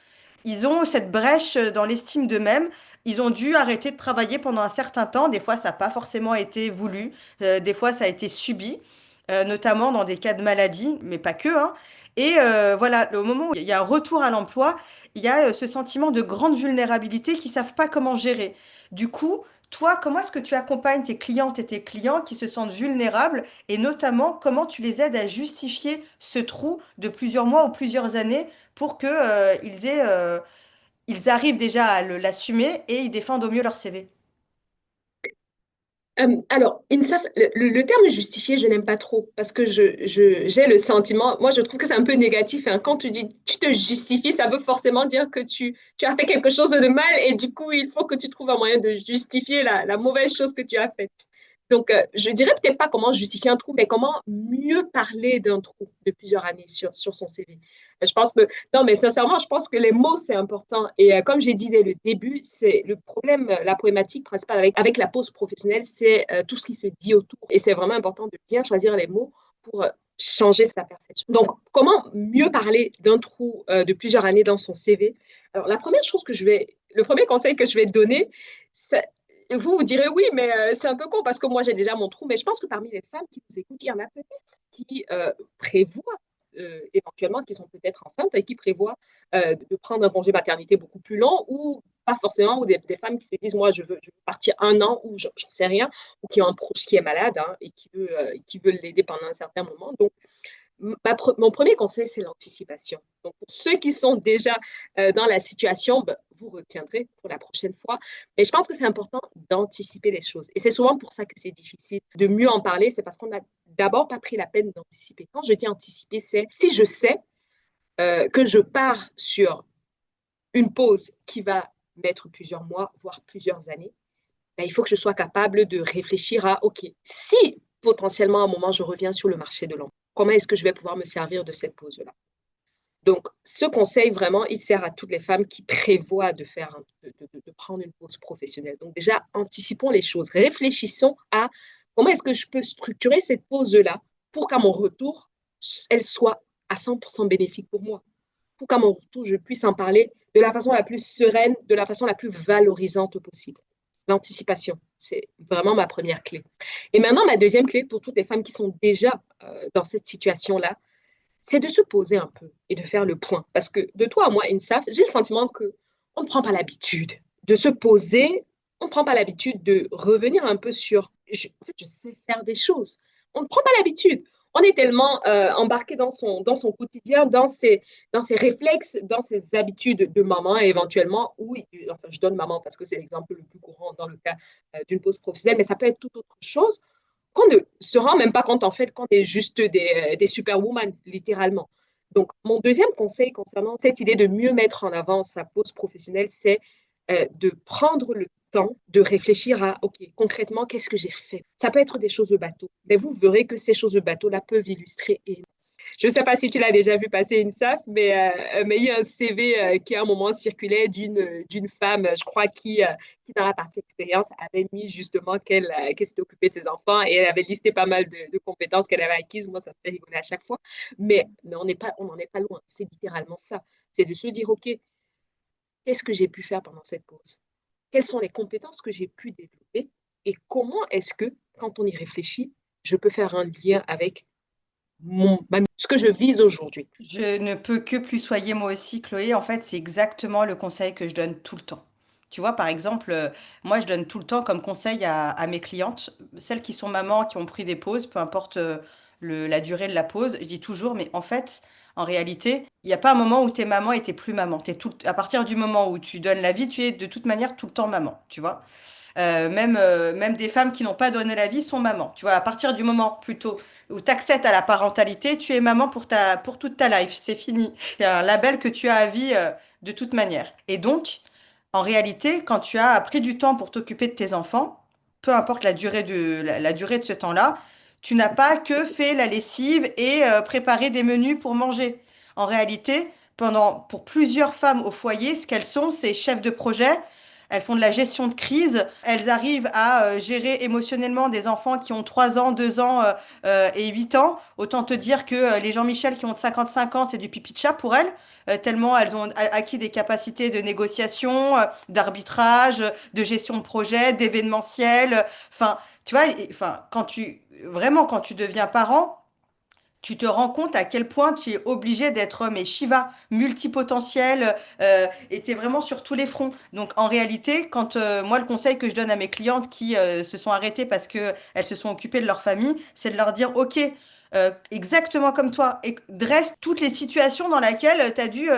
Ils ont cette brèche dans l'estime d'eux-mêmes. ils ont dû arrêter de travailler pendant un certain temps. Des fois, ça n'a pas forcément été voulu. Des fois, ça a été subi, notamment dans des cas de maladie, mais pas que, hein. Et voilà, au moment où il y a un retour à l'emploi, il y a ce sentiment de grande vulnérabilité qui ne savent pas comment gérer. Du coup, toi, comment est-ce que tu accompagnes tes clientes et tes clients qui se sentent vulnérables et notamment comment tu les aides à justifier ce trou de plusieurs mois ou plusieurs années pour que, ils arrivent déjà à l'assumer et ils défendent au mieux leur CV. Alors, INSAF, le terme justifié, je n'aime pas trop parce que j'ai le sentiment, moi je trouve que c'est un peu négatif, hein. Quand tu dis tu te justifies, ça veut forcément dire que tu as fait quelque chose de mal et du coup, il faut que tu trouves un moyen de justifier la mauvaise chose que tu as faite. Donc, je dirais peut-être pas comment justifier un trou, mais comment mieux parler d'un trou de plusieurs années sur son CV. Je pense que, non, mais sincèrement, je pense que les mots, c'est important. Et comme j'ai dit dès le début, c'est le problème, la problématique principale avec la pause professionnelle, c'est tout ce qui se dit autour. Et c'est vraiment important de bien choisir les mots pour changer sa perception. Donc, comment mieux parler d'un trou de plusieurs années dans son CV? Alors, le premier conseil que je vais donner, c'est vous direz oui, mais c'est un peu con parce que moi j'ai déjà mon trou. Mais je pense que parmi les femmes qui nous écoutent, il y en a peut-être qui prévoient éventuellement, qui sont peut-être enceintes et qui prévoient de prendre un congé maternité beaucoup plus long ou pas forcément, ou des femmes qui se disent moi je veux partir un an ou j'en sais rien, ou qui ont un proche qui est malade hein, et qui veut l'aider pendant un certain moment. Donc mon premier conseil, c'est l'anticipation. Donc, pour ceux qui sont déjà dans la situation, ben, vous retiendrez pour la prochaine fois. Mais je pense que c'est important d'anticiper les choses. Et c'est souvent pour ça que c'est difficile de mieux en parler. C'est parce qu'on n'a d'abord pas pris la peine d'anticiper. Quand je dis anticiper, c'est si je sais que je pars sur une pause qui va mettre plusieurs mois, voire plusieurs années, ben, il faut que je sois capable de réfléchir à, OK, si potentiellement à un moment je reviens sur le marché de l'emploi, comment est-ce que je vais pouvoir me servir de cette pause-là? Donc, ce conseil, vraiment, il sert à toutes les femmes qui prévoient de prendre une pause professionnelle. Donc, déjà, anticipons les choses. Réfléchissons à comment est-ce que je peux structurer cette pause-là pour qu'à mon retour, elle soit à 100% bénéfique pour moi. Pour qu'à mon retour, je puisse en parler de la façon la plus sereine, de la façon la plus valorisante possible. L'anticipation, c'est vraiment ma première clé. Et maintenant, ma deuxième clé pour toutes les femmes qui sont déjà dans cette situation-là, c'est de se poser un peu et de faire le point. Parce que de toi à moi, INSAF, j'ai le sentiment qu'on ne prend pas l'habitude de se poser, on ne prend pas l'habitude de revenir un peu sur, en fait, je sais faire des choses. On ne prend pas l'habitude. On est tellement embarqué dans son quotidien, dans ses réflexes, dans ses habitudes de maman, et éventuellement, oui, enfin, je donne maman parce que c'est l'exemple le plus courant dans le cas d'une pause professionnelle, mais ça peut être toute autre chose qu'on ne se rend même pas compte en fait qu'on est juste des superwoman, littéralement. Donc, mon deuxième conseil concernant cette idée de mieux mettre en avant sa pause professionnelle, c'est de prendre le temps de réfléchir à, OK, concrètement, qu'est-ce que j'ai fait? Ça peut être des choses de bateau, mais vous verrez que ces choses de bateau-là peuvent illustrer énormément. Je ne sais pas si tu l'as déjà vu passer une SAF, mais il y a un CV qui à un moment circulait d'une femme, je crois, qui dans la partie expérience avait mis justement qu'elle s'était occupée de ses enfants et elle avait listé pas mal de compétences qu'elle avait acquises. Moi, ça me fait rigoler à chaque fois. Mais on n'en est pas loin. C'est littéralement ça. C'est de se dire, OK, qu'est-ce que j'ai pu faire pendant cette pause? Quelles sont les compétences que j'ai pu développer? Et comment est-ce que, quand on y réfléchit, je peux faire un lien avec ce que je vise aujourd'hui? Je ne peux que plus soyer moi aussi, Chloé. En fait, c'est exactement le conseil que je donne tout le temps. Tu vois, par exemple, moi, je donne tout le temps comme conseil à mes clientes, celles qui sont mamans, qui ont pris des pauses, peu importe la durée de la pause. Je dis toujours, mais en fait, en réalité, il n'y a pas un moment où t'es maman et t'es plus maman. À partir du moment où tu donnes la vie, tu es de toute manière tout le temps maman, tu vois. Même des femmes qui n'ont pas donné la vie sont mamans. Tu vois, à partir du moment plutôt où tu accèdes à la parentalité, tu es maman pour toute ta life. C'est fini. C'est un label que tu as à vie de toute manière. Et donc, en réalité, quand tu as pris du temps pour t'occuper de tes enfants, peu importe la durée de ce temps-là, tu n'as pas que fait la lessive et préparé des menus pour manger. En réalité, pour plusieurs femmes au foyer, ce qu'elles sont, c'est chefs de projet, elles font de la gestion de crise, elles arrivent à gérer émotionnellement des enfants qui ont 3 ans, 2 ans et 8 ans. Autant te dire que les Jean-Michel qui ont 55 ans, c'est du pipi de chat pour elles. Tellement elles ont acquis des capacités de négociation, d'arbitrage, de gestion de projet, d'événementiel. Enfin, tu vois, enfin, quand tu deviens parent, tu te rends compte à quel point tu es obligé d'être mais Shiva, multipotentiel, et tu es vraiment sur tous les fronts. Donc en réalité, quand moi le conseil que je donne à mes clientes qui se sont arrêtées parce que elles se sont occupées de leur famille, c'est de leur dire OK, exactement comme toi, et dresse toutes les situations dans lesquelles tu as dû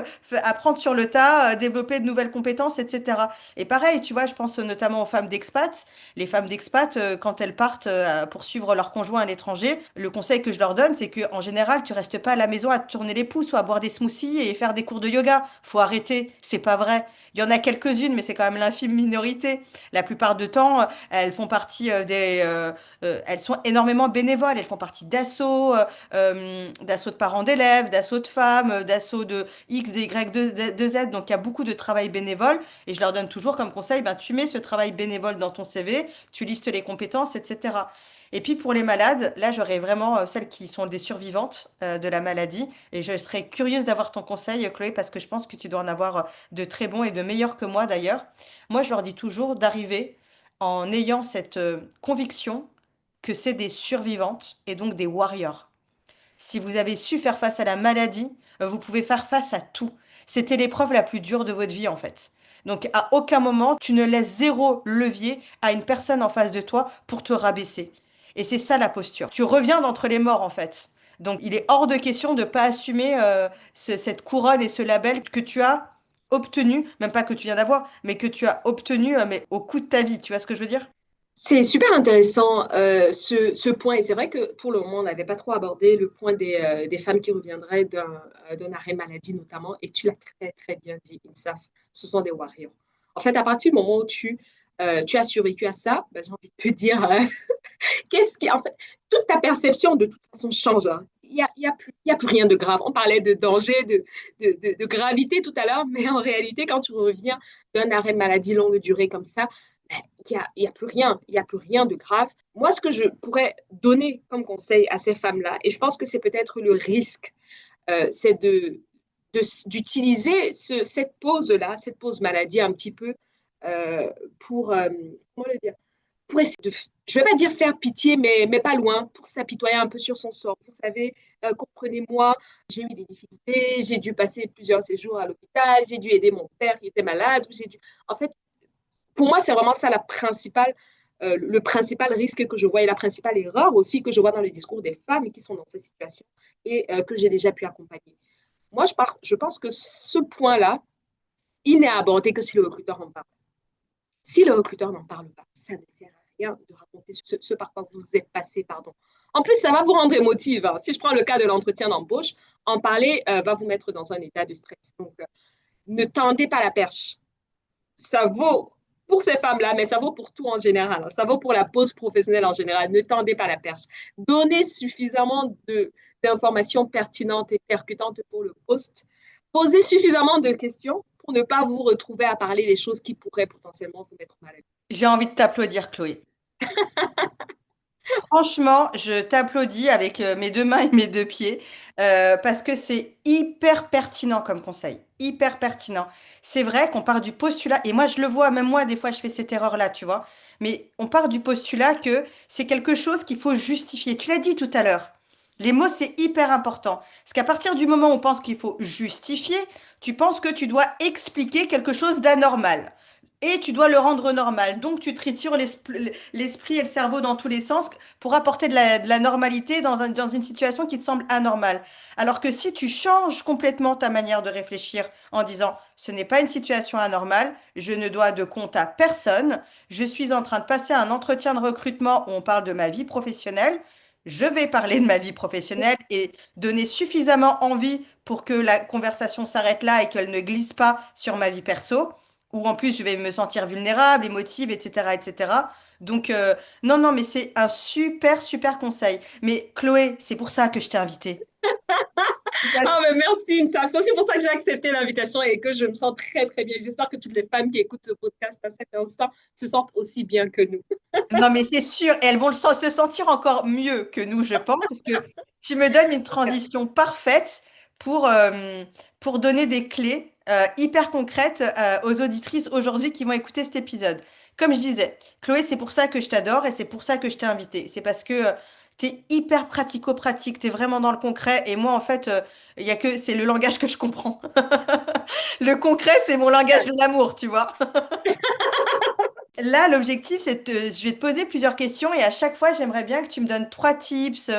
apprendre sur le tas, développer de nouvelles compétences, etc. Et pareil, tu vois, je pense notamment aux femmes d'expat. Les femmes d'expat, quand elles partent pour suivre leur conjoint à l'étranger, le conseil que je leur donne, c'est que en général, tu restes pas à la maison à te tourner les pouces ou à boire des smoothies et faire des cours de yoga. Faut arrêter, c'est pas vrai. Il y en a quelques-unes, mais c'est quand même l'infime minorité. La plupart du temps, elles font partie elles sont énormément bénévoles. Elles font partie d'assauts, d'assauts de parents d'élèves, d'assauts de femmes, d'assauts de X, de Y, de Z. Donc il y a beaucoup de travail bénévole. Et je leur donne toujours comme conseil, ben, tu mets ce travail bénévole dans ton CV, tu listes les compétences, etc. Et puis pour les malades, là j'aurais vraiment celles qui sont des survivantes de la maladie. Et je serais curieuse d'avoir ton conseil, Chloé, parce que je pense que tu dois en avoir de très bons et de meilleurs que moi d'ailleurs. Moi je leur dis toujours d'arriver en ayant cette conviction que c'est des survivantes et donc des warriors. Si vous avez su faire face à la maladie, vous pouvez faire face à tout. C'était l'épreuve la plus dure de votre vie en fait. Donc à aucun moment tu ne laisses zéro levier à une personne en face de toi pour te rabaisser. Et c'est ça la posture. Tu reviens d'entre les morts en fait. Donc il est hors de question de pas assumer cette couronne et ce label que tu as obtenu, même pas que tu viens d'avoir, mais que tu as obtenu mais au coût de ta vie. Tu vois ce que je veux dire? C'est super intéressant ce point. Et c'est vrai que pour le moment, on n'avait pas trop abordé le point des femmes qui reviendraient d'un arrêt maladie notamment. Et tu l'as très, très bien dit, INSAF. Ce sont des warriors. En fait, à partir du moment où tu as survécu à ça, ben, j'ai envie de te dire, qu'est-ce qui, en fait, toute ta perception de toute façon change, hein. Il y a plus rien de grave. On parlait de danger, de gravité tout à l'heure, mais en réalité, quand tu reviens d'un arrêt maladie longue durée comme ça, ben, il y a plus rien. Il y a plus rien de grave. Moi, ce que je pourrais donner comme conseil à ces femmes-là, et je pense que c'est peut-être le risque, c'est d'utiliser cette pause-là, cette pause maladie un petit peu pour, comment le dire, pour essayer de, je ne vais pas dire faire pitié, mais pas loin, pour s'apitoyer un peu sur son sort. Vous savez, comprenez-moi, j'ai eu des difficultés, j'ai dû passer plusieurs séjours à l'hôpital, j'ai dû aider mon père qui était malade, j'ai dû... En fait, pour moi, c'est vraiment ça le principal risque que je vois et la principale erreur aussi que je vois dans le discours des femmes qui sont dans cette situation et que j'ai déjà pu accompagner. Moi, je pense que ce point-là, il n'est abordé que si le recruteur en parle. Si le recruteur n'en parle pas, ça ne sert à rien de raconter ce par quoi vous êtes passé, pardon. En plus, ça va vous rendre émotive, hein. Si je prends le cas de l'entretien d'embauche, en parler va vous mettre dans un état de stress. Donc, ne tendez pas la perche. Ça vaut pour ces femmes-là, mais ça vaut pour tout en général. Ça vaut pour la pause professionnelle en général. Ne tendez pas la perche. Donnez suffisamment d'informations pertinentes et percutantes pour le poste. Posez suffisamment de questions pour ne pas vous retrouver à parler des choses qui pourraient potentiellement vous mettre mal à l'aise. J'ai envie de t'applaudir, Chloé. Franchement, je t'applaudis avec mes deux mains et mes deux pieds parce que c'est hyper pertinent comme conseil, hyper pertinent. C'est vrai qu'on part du postulat, et moi je le vois, même moi des fois je fais cette erreur-là, tu vois, mais on part du postulat que c'est quelque chose qu'il faut justifier. Tu l'as dit tout à l'heure, les mots c'est hyper important. Parce qu'à partir du moment où on pense qu'il faut justifier, tu penses que tu dois expliquer quelque chose d'anormal. Et tu dois le rendre normal. Donc, tu tritures l'esprit et le cerveau dans tous les sens pour apporter de la normalité dans une situation qui te semble anormale. Alors que si tu changes complètement ta manière de réfléchir en disant, ce n'est pas une situation anormale, je ne dois de compte à personne, je suis en train de passer un entretien de recrutement où on parle de ma vie professionnelle, je vais parler de ma vie professionnelle et donner suffisamment envie pour que la conversation s'arrête là et qu'elle ne glisse pas sur ma vie perso, où en plus je vais me sentir vulnérable, émotive, etc., etc. Donc, non, non, mais c'est un super, super conseil. Mais Chloé, c'est pour ça que je t'ai invitée. Ah, mais merci, Insa. C'est aussi pour ça que j'ai accepté l'invitation et que je me sens très, très bien. J'espère que toutes les femmes qui écoutent ce podcast à cet instant se sentent aussi bien que nous. Non, mais c'est sûr, et elles vont se sentir encore mieux que nous, je pense, parce que tu me donnes une transition parfaite pour, euh, pour donner des clés hyper concrètes aux auditrices aujourd'hui qui vont écouter cet épisode. Comme je disais, Chloé, c'est pour ça que je t'adore et c'est pour ça que je t'ai invitée. C'est parce que tu es hyper pratico-pratique, tu es vraiment dans le concret, et moi, en fait, il y a que, c'est le langage que je comprends. Le concret, c'est mon langage de l'amour, tu vois. Là, l'objectif, je vais te poser plusieurs questions et à chaque fois, j'aimerais bien que tu me donnes trois tips,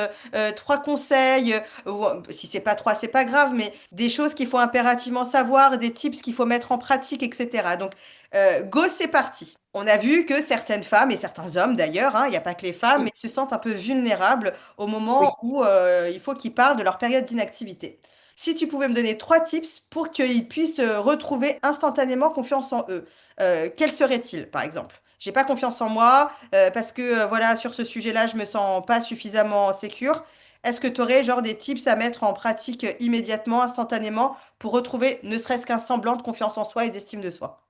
trois conseils, ou si c'est pas trois, c'est pas grave, mais des choses qu'il faut impérativement savoir, des tips qu'il faut mettre en pratique, etc. Donc, go, c'est parti. On a vu que certaines femmes et certains hommes d'ailleurs, hein, il n'y a pas que les femmes, mais se sentent un peu vulnérables au moment Oui. où il faut qu'ils parlent de leur période d'inactivité. Si tu pouvais me donner trois tips pour qu'ils puissent retrouver instantanément confiance en eux. Quel serait-il, par exemple? J'ai pas confiance en moi parce que voilà, sur ce sujet-là, je me sens pas suffisamment sécure. Est-ce que tu aurais genre des tips à mettre en pratique immédiatement, instantanément, pour retrouver ne serait-ce qu'un semblant de confiance en soi et d'estime de soi?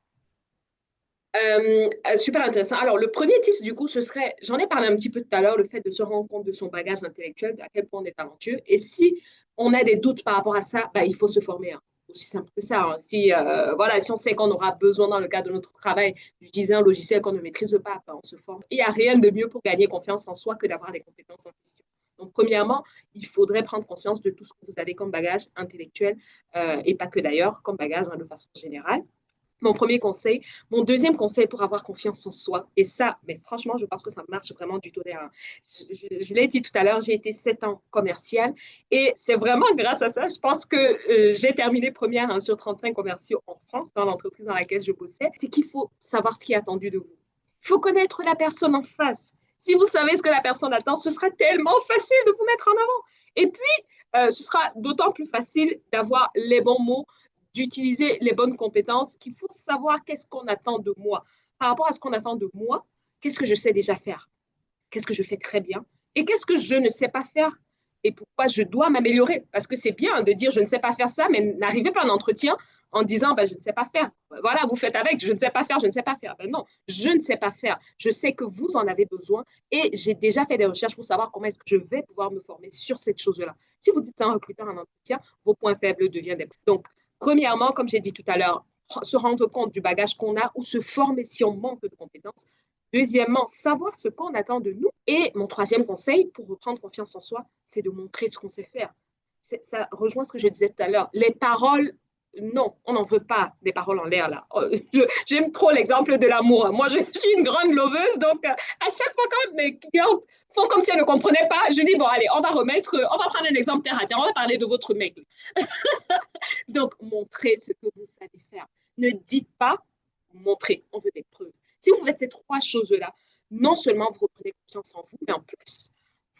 Super intéressant. Alors, le premier tips, du coup, ce serait, j'en ai parlé un petit peu tout à l'heure, le fait de se rendre compte de son bagage intellectuel, à quel point on est talentueux. Et si on a des doutes par rapport à ça, bah, il faut se former, hein. Aussi simple que ça, hein. Si, voilà, si on sait qu'on aura besoin dans le cadre de notre travail d'utiliser un logiciel qu'on ne maîtrise pas, bah, on se forme. Il n'y a rien de mieux pour gagner confiance en soi que d'avoir des compétences en question. Donc, premièrement, il faudrait prendre conscience de tout ce que vous avez comme bagage intellectuel et pas que d'ailleurs, comme bagage hein, de façon générale. Mon premier conseil. Mon deuxième conseil pour avoir confiance en soi, et ça, mais franchement, je pense que ça marche vraiment du tonnerre, hein. Je l'ai dit tout à l'heure, j'ai été 7 ans commerciale et c'est vraiment grâce à ça, je pense que j'ai terminé première hein, sur 35 commerciaux en France, dans l'entreprise dans laquelle je bossais. C'est qu'il faut savoir ce qui est attendu de vous. Il faut connaître la personne en face. Si vous savez ce que la personne attend, ce sera tellement facile de vous mettre en avant. Et puis, ce sera d'autant plus facile d'avoir les bons mots d'utiliser les bonnes compétences, qu'il faut savoir qu'est-ce qu'on attend de moi. Par rapport à ce qu'on attend de moi, qu'est-ce que je sais déjà faire? Qu'est-ce que je fais très bien? Et qu'est-ce que je ne sais pas faire? Et pourquoi je dois m'améliorer? Parce que c'est bien de dire je ne sais pas faire ça, mais n'arrivez pas à un entretien en disant ben, je ne sais pas faire. Voilà, vous faites avec, je ne sais pas faire, je ne sais pas faire. Ben non, je ne sais pas faire. Je sais que vous en avez besoin et j'ai déjà fait des recherches pour savoir comment est-ce que je vais pouvoir me former sur cette chose-là. Si vous dites ça à un recruteur en entretien, vos points faibles deviennent des. Donc, premièrement, comme j'ai dit tout à l'heure, se rendre compte du bagage qu'on a ou se former si on manque de compétences. Deuxièmement, savoir ce qu'on attend de nous. Et mon troisième conseil pour reprendre confiance en soi, c'est de montrer ce qu'on sait faire. Ça rejoint ce que je disais tout à l'heure. Les paroles, non, on n'en veut pas des paroles en l'air là. J'aime trop l'exemple de l'amour. Moi, je suis une grande loveuse, donc à chaque fois quand mes clientes font comme si elles ne comprenaient pas, je dis bon allez, on va prendre un exemple terre à terre, on va parler de votre mec. Donc, montrez ce que vous savez faire. Ne dites pas, montrez, on veut des preuves. Si vous faites ces trois choses-là, non seulement vous reprenez confiance en vous, mais en plus,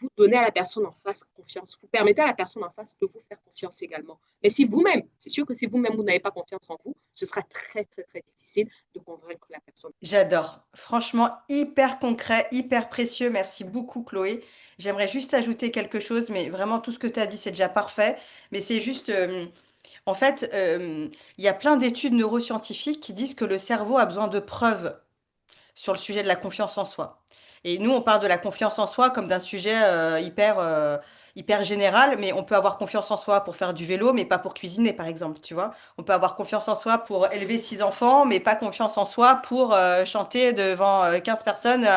vous donnez à la personne en face confiance. Vous permettez à la personne en face de vous faire confiance également. Mais si vous-même, c'est sûr que si vous-même, vous n'avez pas confiance en vous, ce sera très, très, très difficile de convaincre la personne. J'adore. Franchement, hyper concret, hyper précieux. Merci beaucoup, Chloé. J'aimerais juste ajouter quelque chose, mais vraiment tout ce que tu as dit, c'est déjà parfait. Mais c'est juste, en fait, il y a plein d'études neuroscientifiques qui disent que le cerveau a besoin de preuves sur le sujet de la confiance en soi. Et nous, on parle de la confiance en soi comme d'un sujet hyper général, mais on peut avoir confiance en soi pour faire du vélo, mais pas pour cuisiner, par exemple, tu vois. On peut avoir confiance en soi pour élever 6 enfants, mais pas confiance en soi pour chanter devant 15 personnes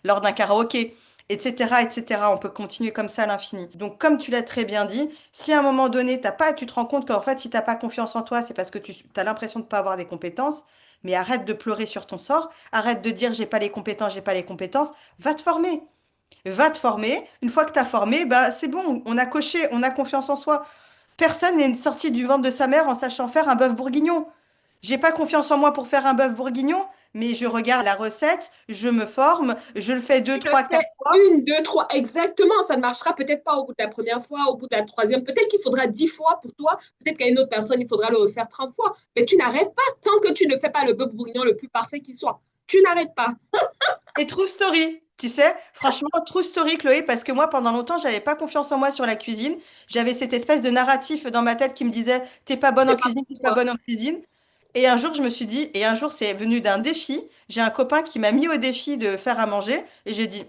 lors d'un karaoké. Etc., etc. On peut continuer comme ça à l'infini. Donc, comme tu l'as très bien dit, si à un moment donné, tu te rends compte qu'en fait, si t'as pas confiance en toi, c'est parce que tu as l'impression de pas avoir des compétences, mais arrête de pleurer sur ton sort, arrête de dire j'ai pas les compétences, j'ai pas les compétences, va te former. Va te former. Une fois que tu as formé, bah, c'est bon, on a coché, on a confiance en soi. Personne n'est sorti du ventre de sa mère en sachant faire un bœuf bourguignon. J'ai pas confiance en moi pour faire un bœuf bourguignon, mais je regarde la recette, je me forme, je le fais deux, Tu le trois, quatre fais fois. une, deux, trois, exactement. Ça ne marchera peut-être pas au bout de la première fois, au bout de la troisième. Peut-être qu'il faudra 10 fois pour toi. Peut-être qu'à une autre personne, il faudra le refaire 30 fois. Mais tu n'arrêtes pas tant que tu ne fais pas le bœuf bourguignon le plus parfait qui soit. Tu n'arrêtes pas. Et true story. Tu sais, franchement, true story, Chloé, parce que moi, pendant longtemps, j'avais pas confiance en moi sur la cuisine. J'avais cette espèce de narratif dans ma tête qui me disait, t'es pas bonne en C'est pas cuisine, pour t'es pas toi. bonne en cuisine. Et un jour, je me suis dit, et un jour, c'est venu d'un défi. J'ai un copain qui m'a mis au défi de faire à manger, et j'ai dit,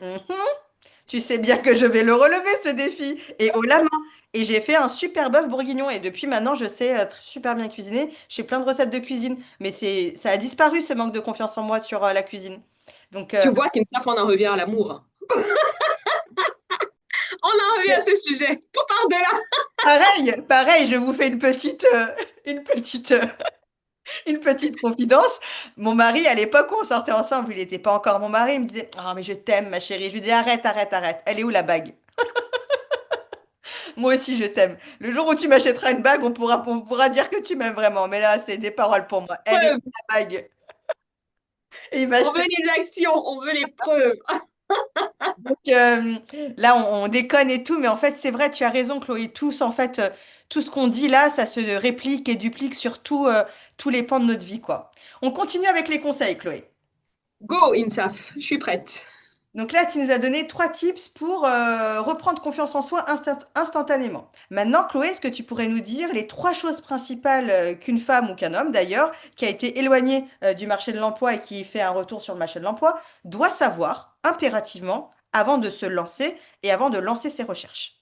tu sais bien que je vais le relever, ce défi. Et haut la main. Et j'ai fait un super bœuf bourguignon. Et depuis maintenant, je sais super bien cuisiner. J'ai plein de recettes de cuisine. Mais ça a disparu, ce manque de confiance en moi sur la cuisine. Donc, Tu vois qu'INSAF, on en revient à l'amour, hein. On en revient à ce sujet. Tout part de là. pareil, pareil, je vous fais une petite, une petite confidence. Mon mari, à l'époque où on sortait ensemble, il n'était pas encore mon mari, il me disait, ah, mais je t'aime, ma chérie. Je lui disais, arrête, arrête, arrête. Elle est où la bague? Moi aussi, je t'aime. Le jour où tu m'achèteras une bague, on pourra dire que tu m'aimes vraiment. Mais là, c'est des paroles pour moi. Elle est Preuves. où la bague? Et il m'a On acheté. veut les actions, on veut les preuves. Donc, là, on déconne et tout, mais en fait, c'est vrai, tu as raison, Chloé. Tous, en fait, tout ce qu'on dit là, ça se réplique et duplique sur tous les pans de notre vie, quoi. On continue avec les conseils, Chloé. Go, INSAF, je suis prête. Donc là, tu nous as donné 3 tips pour reprendre confiance en soi instantanément. Maintenant, Chloé, est-ce que tu pourrais nous dire les 3 choses principales qu'une femme ou qu'un homme, d'ailleurs, qui a été éloigné du marché de l'emploi et qui fait un retour sur le marché de l'emploi, doit savoir impérativement avant de se lancer et avant de lancer ses recherches?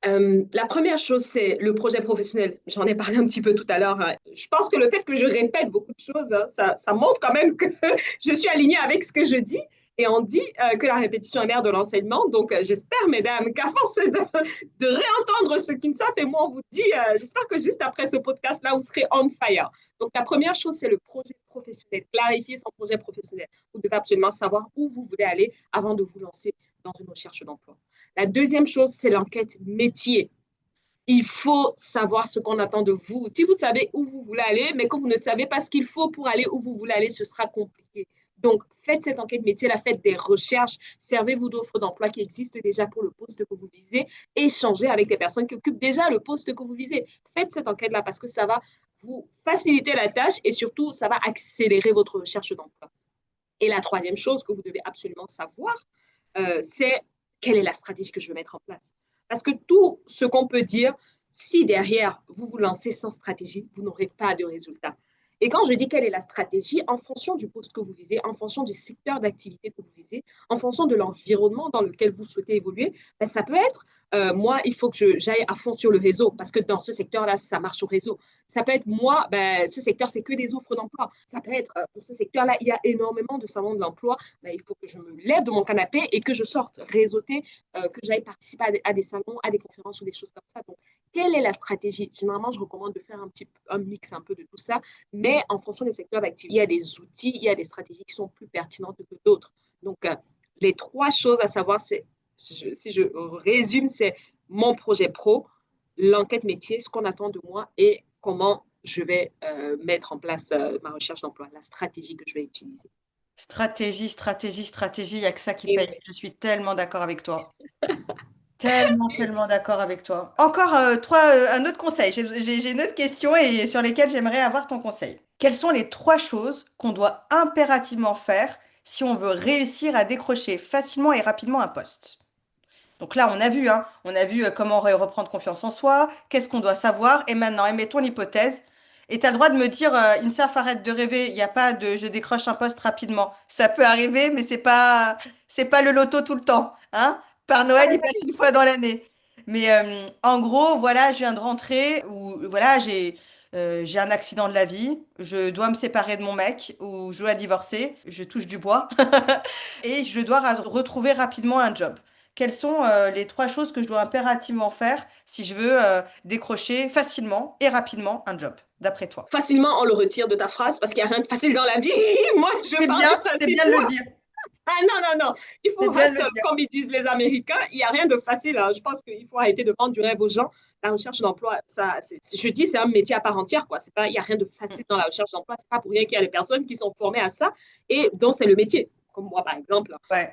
La première chose, c'est le projet professionnel. J'en ai parlé un petit peu tout à l'heure, hein. Je pense que le fait que je répète beaucoup de choses, hein, ça montre quand même que je suis alignée avec ce que je dis. Et on dit que la répétition est mère de l'enseignement. Donc, j'espère, mesdames, qu'à force de réentendre ce qui me savent, et moi, on vous dit, j'espère que juste après ce podcast-là, vous serez on fire. Donc, la première chose, c'est le projet professionnel. Clarifier son projet professionnel. Vous devez absolument savoir où vous voulez aller avant de vous lancer dans une recherche d'emploi. La deuxième chose, c'est l'enquête métier. Il faut savoir ce qu'on attend de vous. Si vous savez où vous voulez aller, mais que vous ne savez pas ce qu'il faut pour aller où vous voulez aller, ce sera compliqué. Donc, faites cette enquête métier, la faites des recherches, servez-vous d'offres d'emploi qui existent déjà pour le poste que vous visez, échangez avec les personnes qui occupent déjà le poste que vous visez. Faites cette enquête-là parce que ça va vous faciliter la tâche et surtout, ça va accélérer votre recherche d'emploi. Et la troisième chose que vous devez absolument savoir, c'est quelle est la stratégie que je veux mettre en place. Parce que tout ce qu'on peut dire, si derrière vous vous lancez sans stratégie, vous n'aurez pas de résultat. Et quand je dis quelle est la stratégie, en fonction du poste que vous visez, en fonction du secteur d'activité que vous visez, en fonction de l'environnement dans lequel vous souhaitez évoluer, ben ça peut être, moi, il faut que j'aille à fond sur le réseau, parce que dans ce secteur-là, ça marche au réseau. Ça peut être, moi, ben, ce secteur, c'est que des offres d'emploi. Ça peut être, pour ce secteur-là, il y a énormément de salons de l'emploi. Ben, il faut que je me lève de mon canapé et que je sorte réseauter, que j'aille participer à des salons, à des conférences ou des choses comme ça. Donc, quelle est la stratégie? Généralement, je recommande de faire un mix un peu de tout ça, mais en fonction des secteurs d'activité, il y a des outils, il y a des stratégies qui sont plus pertinentes que d'autres. Donc, les 3 choses à savoir, c'est, si je résume, c'est mon projet pro, l'enquête métier, ce qu'on attend de moi et comment je vais mettre en place ma recherche d'emploi, la stratégie que je vais utiliser. Stratégie, stratégie, stratégie, il n'y a que ça qui Et paye. ouais. Je suis tellement d'accord avec toi. Tellement, tellement d'accord avec toi. Encore un autre conseil. J'ai une autre question et sur lesquelles j'aimerais avoir ton conseil. Quelles sont les 3 choses qu'on doit impérativement faire si on veut réussir à décrocher facilement et rapidement un poste? Donc là, on a vu, hein, on a vu comment reprendre confiance en soi, qu'est-ce qu'on doit savoir, et maintenant, émettons l'hypothèse. Et tu as le droit de me dire, Insaf, arrête de rêver, il n'y a pas de je décroche un poste rapidement. Ça peut arriver, mais c'est pas le loto tout le temps, hein. Par Noël, il passe une fois dans l'année. Mais en gros, voilà, je viens de rentrer, ou voilà, j'ai un accident de la vie, je dois me séparer de mon mec, ou je dois divorcer, je touche du bois, et je dois retrouver rapidement un job. Quelles sont les 3 choses que je dois impérativement faire si je veux décrocher facilement et rapidement un job, d'après toi? Facilement, on le retire de ta phrase parce qu'il n'y a rien de facile dans la vie. Moi, je pars du C'est principe bien de où le dire. ah non, non, non. Il C'est faut bien de le hustle, dire. comme ils disent les Américains. Il n'y a rien de facile, hein. Je pense qu'il faut arrêter de vendre du rêve aux gens. La recherche d'emploi, ça, je dis, c'est un métier à part entière, quoi. C'est pas, il n'y a rien de facile dans la recherche d'emploi. C'est pas pour rien qu'il y a des personnes qui sont formées à ça et dont c'est le métier. comme moi par exemple. Ouais.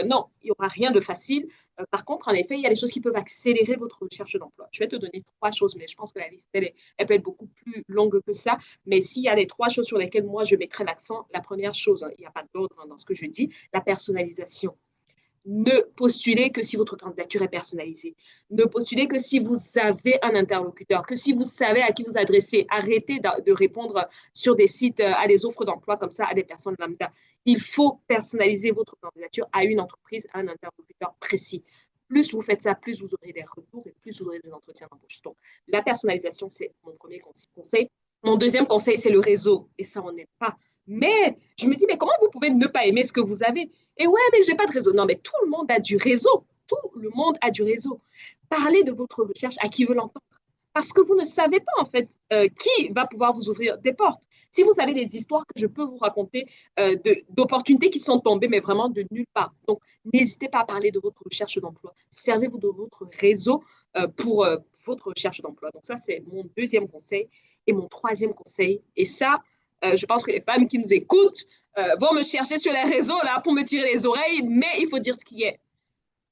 Non, il n'y aura rien de facile. Par contre, en effet, il y a des choses qui peuvent accélérer votre recherche d'emploi. Je vais te donner trois choses, mais je pense que la liste, elle peut être beaucoup plus longue que ça. Mais s'il y a les trois choses sur lesquelles moi, je mettrai l'accent, la première chose, il n'y a pas d'ordre dans ce que je dis, la personnalisation. Ne postulez que si votre candidature est personnalisée. Ne postulez que si vous avez un interlocuteur, que si vous savez à qui vous adresser. Arrêtez de répondre sur des sites à des offres d'emploi comme ça à des personnes lambda. Il faut personnaliser votre candidature à une entreprise, à un interlocuteur précis. Plus vous faites ça, plus vous aurez des retours et plus vous aurez des entretiens d'embauche. Donc, la personnalisation, c'est mon premier conseil. Mon deuxième conseil, c'est le réseau. Et ça, on n'est pas. Mais je me dis, mais comment vous pouvez ne pas aimer ce que vous avez? Et ouais, mais j'ai pas de réseau. Non, mais tout le monde a du réseau. Tout le monde a du réseau. Parlez de votre recherche à qui veut l'entendre. Parce que vous ne savez pas, en fait, qui va pouvoir vous ouvrir des portes. Si vous avez des histoires que je peux vous raconter d'opportunités qui sont tombées, mais vraiment de nulle part. Donc, n'hésitez pas à parler de votre recherche d'emploi. Servez-vous de votre réseau pour votre recherche d'emploi. Donc, ça, c'est mon deuxième conseil. Et mon troisième conseil, et ça, je pense que les femmes qui nous écoutent vont me chercher sur les réseaux là pour me tirer les oreilles, mais il faut dire ce qui est.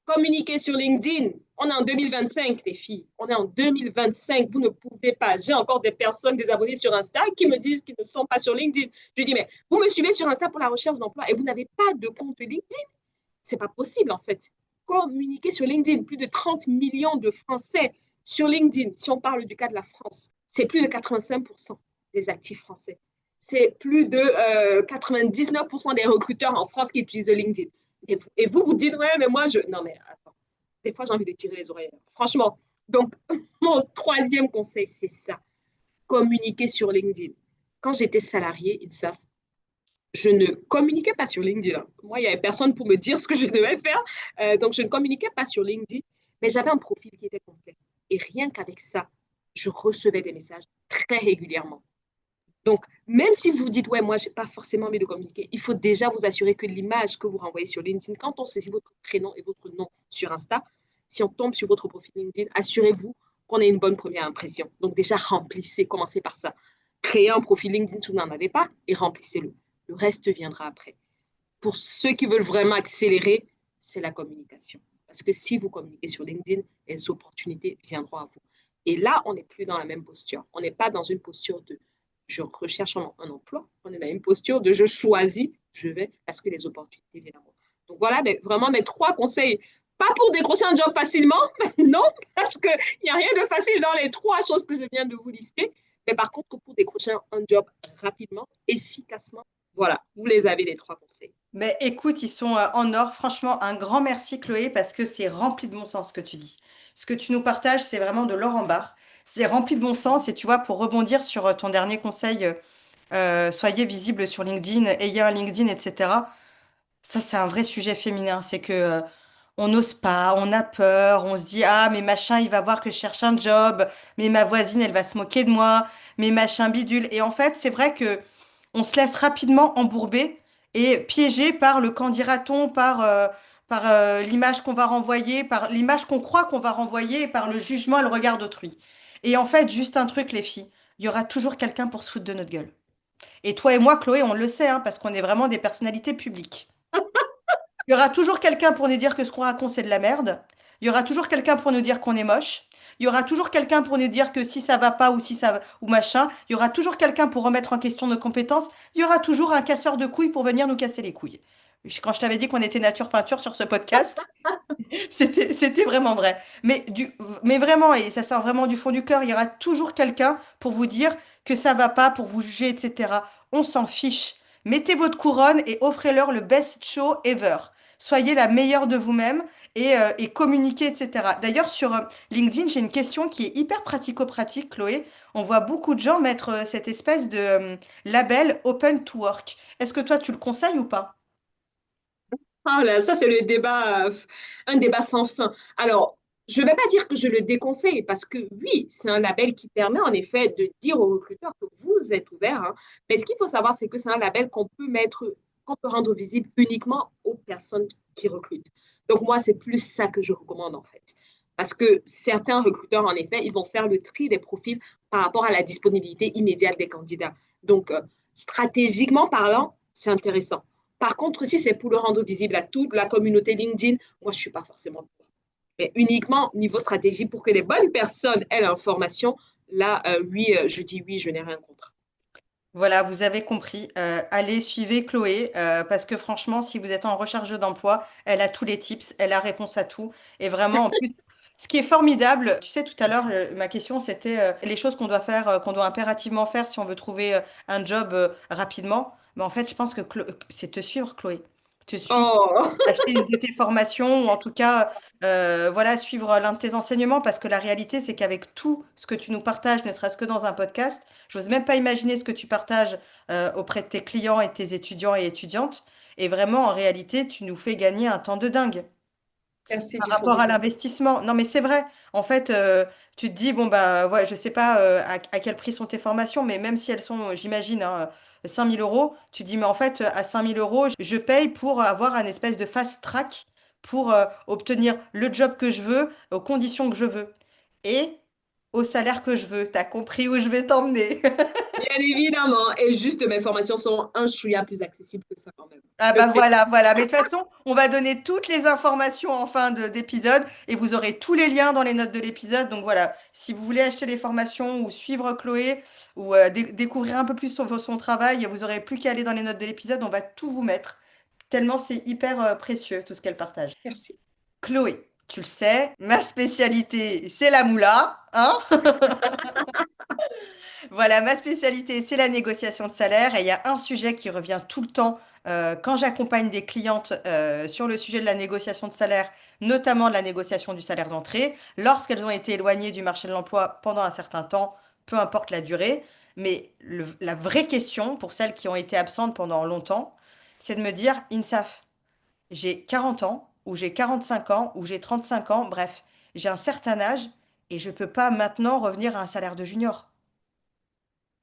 Communiquer sur LinkedIn. On est en 2025, les filles. On est en 2025. Vous ne pouvez pas. J'ai encore des personnes, des abonnés sur Insta qui me disent qu'ils ne sont pas sur LinkedIn. Je dis, mais vous me suivez sur Insta pour la recherche d'emploi et vous n'avez pas de compte LinkedIn. C'est pas possible, en fait. Communiquer sur LinkedIn. Plus de 30 millions de Français sur LinkedIn. Si on parle du cas de la France, c'est plus de 85% des actifs français. C'est plus de 99% des recruteurs en France qui utilisent LinkedIn. Et vous, vous dites, ouais, mais moi, je... Non, mais attends. Des fois, j'ai envie de tirer les oreilles. Franchement. Donc, mon troisième conseil, c'est ça. Communiquer sur LinkedIn. Quand j'étais salariée, ils savent, je ne communiquais pas sur LinkedIn. Moi, il n'y avait personne pour me dire ce que je devais faire. Donc, je ne communiquais pas sur LinkedIn, mais j'avais un profil qui était complet. Et rien qu'avec ça, je recevais des messages très régulièrement. Donc, même si vous dites, ouais, moi, je n'ai pas forcément envie de communiquer, il faut déjà vous assurer que l'image que vous renvoyez sur LinkedIn, quand on saisit votre prénom et votre nom sur Insta, si on tombe sur votre profil LinkedIn, assurez-vous qu'on ait une bonne première impression. Donc, déjà, remplissez, commencez par ça. Créez un profil LinkedIn si vous n'en avez pas et remplissez-le. Le reste viendra après. Pour ceux qui veulent vraiment accélérer, c'est la communication. Parce que si vous communiquez sur LinkedIn, les opportunités viendront à vous. Et là, on n'est plus dans la même posture. On n'est pas dans une posture de je recherche un emploi. On est dans une posture de je choisis, je vais, parce que les opportunités viennent à moi. Donc voilà, mais vraiment mes trois conseils. Pas pour décrocher un job facilement, non, parce qu'il n'y a rien de facile dans les trois choses que je viens de vous lister. Mais par contre, pour décrocher un job rapidement, efficacement, voilà, vous les avez les trois conseils. Mais écoute, ils sont en or. Franchement, un grand merci Chloé parce que c'est rempli de bon sens ce que tu dis. Ce que tu nous partages, c'est vraiment de l'or en barre. C'est rempli de bon sens et tu vois, pour rebondir sur ton dernier conseil, soyez visible sur LinkedIn, ayez un LinkedIn, etc. Ça, c'est un vrai sujet féminin. C'est que on n'ose pas, on a peur, on se dit, ah, mais machin, il va voir que je cherche un job, mais ma voisine, elle va se moquer de moi, mais machin bidule. Et en fait, c'est vrai que on se laisse rapidement embourber et piéger par le qu'en dira-t-on, par l'image qu'on va renvoyer, par l'image qu'on croit qu'on va renvoyer, et par le jugement et le regard d'autrui. Et en fait, juste un truc, les filles, il y aura toujours quelqu'un pour se foutre de notre gueule. Et toi et moi, Chloé, on le sait, hein, parce qu'on est vraiment des personnalités publiques. Il y aura toujours quelqu'un pour nous dire que ce qu'on raconte, c'est de la merde. Il y aura toujours quelqu'un pour nous dire qu'on est moche. Il y aura toujours quelqu'un pour nous dire que si ça va pas ou si ça ou machin. Il y aura toujours quelqu'un pour remettre en question nos compétences. Il y aura toujours un casseur de couilles pour venir nous casser les couilles. Quand je t'avais dit qu'on était nature peinture sur ce podcast, c'était vraiment vrai. Mais vraiment, et ça sort vraiment du fond du cœur, il y aura toujours quelqu'un pour vous dire que ça va pas, pour vous juger, etc. On s'en fiche. Mettez votre couronne et offrez-leur le best show ever. Soyez la meilleure de vous-même et communiquez, etc. D'ailleurs, sur LinkedIn, j'ai une question qui est hyper pratico-pratique, Chloé. On voit beaucoup de gens mettre cette espèce de label Open to Work. Est-ce que toi, tu le conseilles ou pas? Ah là, ça, c'est le débat, un débat sans fin. Alors, je ne vais pas dire que je le déconseille parce que oui, c'est un label qui permet en effet de dire aux recruteurs que vous êtes ouvert, hein. Mais ce qu'il faut savoir, c'est que c'est un label qu'on peut mettre, qu'on peut rendre visible uniquement aux personnes qui recrutent. Donc, moi, c'est plus ça que je recommande en fait. Parce que certains recruteurs, en effet, ils vont faire le tri des profils par rapport à la disponibilité immédiate des candidats. Donc, stratégiquement parlant, c'est intéressant. Par contre, si c'est pour le rendre visible à toute la communauté LinkedIn, moi, je ne suis pas forcément pour. Mais uniquement niveau stratégie pour que les bonnes personnes aient l'information, là, oui, je dis oui, je n'ai rien contre. Voilà, vous avez compris. Allez, suivez Chloé, parce que franchement, si vous êtes en recherche d'emploi, elle a tous les tips, elle a réponse à tout. Et vraiment, en plus, ce qui est formidable, tu sais, tout à l'heure, ma question, c'était les choses qu'on doit faire, qu'on doit impérativement faire si on veut trouver un job rapidement. Mais en fait, je pense que c'est te suivre, Chloé. Te suivre, Oh, acheter une de tes formations, ou en tout cas, voilà, suivre l'un de tes enseignements, parce que la réalité, c'est qu'avec tout ce que tu nous partages, ne serait-ce que dans un podcast, j'ose même pas imaginer ce que tu partages auprès de tes clients et de tes étudiants et étudiantes. Et vraiment, en réalité, tu nous fais gagner un temps de dingue merci par du fond rapport du à cœur. l'investissement. Non, mais c'est vrai. En fait, tu te dis, bon, bah, ouais, je sais pas à quel prix sont tes formations, mais même si elles sont, j'imagine, hein, 5 000 euros, tu te dis, mais en fait, à 5 000 euros, je paye pour avoir un espèce de fast track pour obtenir le job que je veux, aux conditions que je veux et au salaire que je veux. T'as compris où je vais t'emmener? Bien évidemment. Et juste, mes formations sont un chouïa plus accessibles que ça quand même. Ah Le bah fait. voilà, voilà. Mais de toute façon, on va donner toutes les informations en fin d'épisode et vous aurez tous les liens dans les notes de l'épisode. Donc voilà, si vous voulez acheter des formations ou suivre Chloé ou découvrir un peu plus sur son travail, vous aurez plus qu'à aller dans les notes de l'épisode. On va tout vous mettre, tellement c'est hyper précieux tout ce qu'elle partage. Merci. Chloé, tu le sais, ma spécialité, c'est la moula, hein? Voilà, ma spécialité, c'est la négociation de salaire. Et il y a un sujet qui revient tout le temps quand j'accompagne des clientes sur le sujet de la négociation de salaire, notamment de la négociation du salaire d'entrée, lorsqu'elles ont été éloignées du marché de l'emploi pendant un certain temps, peu importe la durée. Mais la vraie question, pour celles qui ont été absentes pendant longtemps, c'est de me dire, INSAF, j'ai 40 ans, ou j'ai 45 ans, ou j'ai 35 ans, bref, j'ai un certain âge et je ne peux pas maintenant revenir à un salaire de junior.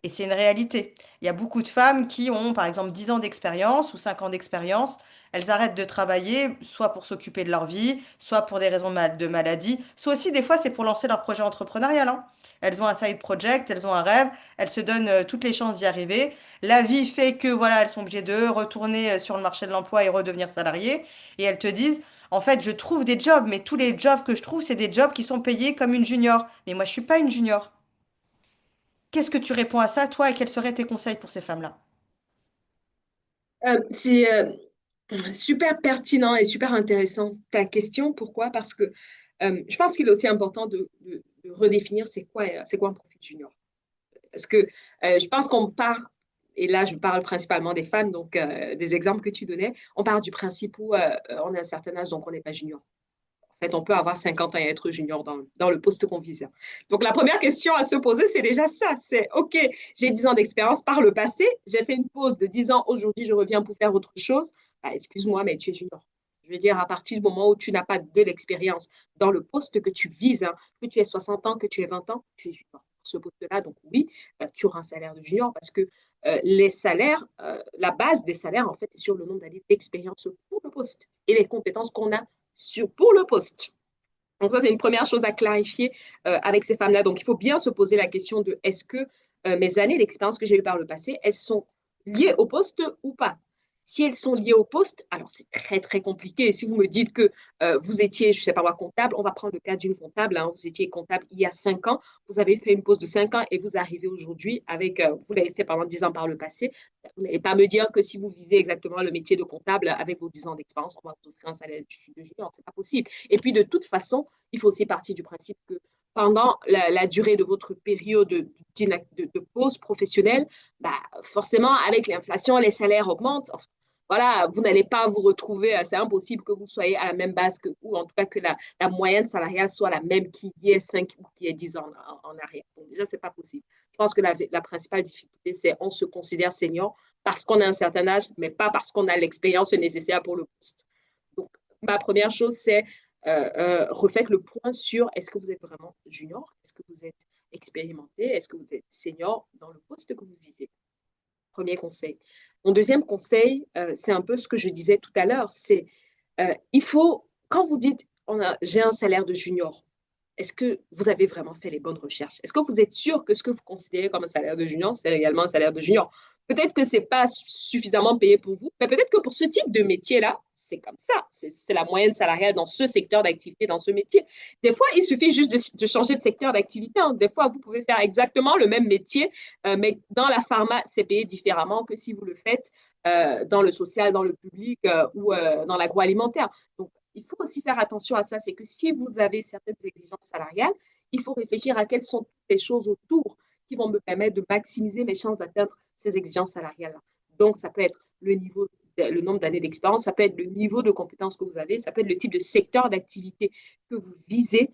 Et c'est une réalité. Il y a beaucoup de femmes qui ont, par exemple, 10 ans d'expérience ou 5 ans d'expérience. Elles arrêtent de travailler, soit pour s'occuper de leur vie, soit pour des raisons de maladie, soit aussi des fois c'est pour lancer leur projet entrepreneurial, hein. Elles ont un side project, elles ont un rêve, elles se donnent toutes les chances d'y arriver. La vie fait que voilà, elles sont obligées de retourner sur le marché de l'emploi et redevenir salariées. Et elles te disent, en fait, je trouve des jobs, mais tous les jobs que je trouve, c'est des jobs qui sont payés comme une junior. Mais moi, je suis pas une junior. Qu'est-ce que tu réponds à ça, toi, et quels seraient tes conseils pour ces femmes-là? C'est super pertinent et super intéressant ta question. Pourquoi? Parce que je pense qu'il est aussi important de redéfinir c'est quoi un profil junior. Parce que je pense qu'on part, et là je parle principalement des femmes, donc des exemples que tu donnais, on part du principe où on a un certain âge, donc on n'est pas junior. En fait, on peut avoir 50 ans et être junior dans le poste qu'on vise. Donc, la première question à se poser, c'est déjà ça. C'est, OK, j'ai 10 ans d'expérience par le passé, j'ai fait une pause de 10 ans, aujourd'hui, je reviens pour faire autre chose. Bah, excuse-moi, mais tu es junior. Je veux dire, à partir du moment où tu n'as pas de l'expérience dans le poste que tu vises, hein, que tu aies 60 ans, que tu aies 20 ans, tu es junior. Pour ce poste-là, donc oui, tu auras un salaire de junior parce que les salaires, la base des salaires, en fait, est sur le nombre d'années d'expérience pour le poste et les compétences qu'on a pour le poste. Donc ça, c'est une première chose à clarifier avec ces femmes-là. Donc il faut bien se poser la question de est-ce que mes années d'expérience que j'ai eues par le passé, elles sont liées au poste ou pas? Si elles sont liées au poste, alors c'est très, très compliqué. Si vous me dites que vous étiez, je ne sais pas moi, comptable, on va prendre le cas d'une comptable, hein, vous étiez comptable il y a 5 ans, vous avez fait une pause de 5 ans et vous arrivez aujourd'hui avec, vous l'avez fait pendant 10 ans par le passé, vous n'allez pas me dire que si vous visez exactement le métier de comptable avec vos 10 ans d'expérience, on va vous offrir un salaire de junior, c'est pas possible. Et puis de toute façon, il faut aussi partir du principe que pendant la durée de votre période de pause professionnelle, bah, forcément, avec l'inflation, les salaires augmentent. Enfin, voilà, vous n'allez pas vous retrouver, c'est impossible que vous soyez à la même base que, ou en tout cas que la moyenne salariale soit la même qu'il y ait 5 ou qu'il y ait 10 ans en arrière. Donc déjà, ce n'est pas possible. Je pense que la principale difficulté, c'est on se considère senior parce qu'on a un certain âge, mais pas parce qu'on a l'expérience nécessaire pour le poste. Donc, ma première chose, c'est refaites le point sur est-ce que vous êtes vraiment junior, est-ce que vous êtes expérimenté, est-ce que vous êtes senior dans le poste que vous visez. Premier conseil. Mon deuxième conseil, c'est un peu ce que je disais tout à l'heure, c'est il faut, quand vous dites j'ai un salaire de junior, est-ce que vous avez vraiment fait les bonnes recherches? Est-ce que vous êtes sûr que ce que vous considérez comme un salaire de junior, c'est réellement un salaire de junior? Peut-être que c'est pas suffisamment payé pour vous, mais peut-être que pour ce type de métier-là, c'est comme ça. C'est la moyenne salariale dans ce secteur d'activité, dans ce métier. Des fois, il suffit juste de changer de secteur d'activité, hein. Des fois, vous pouvez faire exactement le même métier, mais dans la pharma, c'est payé différemment que si vous le faites dans le social, dans le public ou dans l'agroalimentaire. Donc, il faut aussi faire attention à ça. C'est que si vous avez certaines exigences salariales, il faut réfléchir à quelles sont les choses autour qui vont me permettre de maximiser mes chances d'atteindre ces exigences salariales-là. Donc, ça peut être le nombre d'années d'expérience, ça peut être le niveau de compétences que vous avez, ça peut être le type de secteur d'activité que vous visez,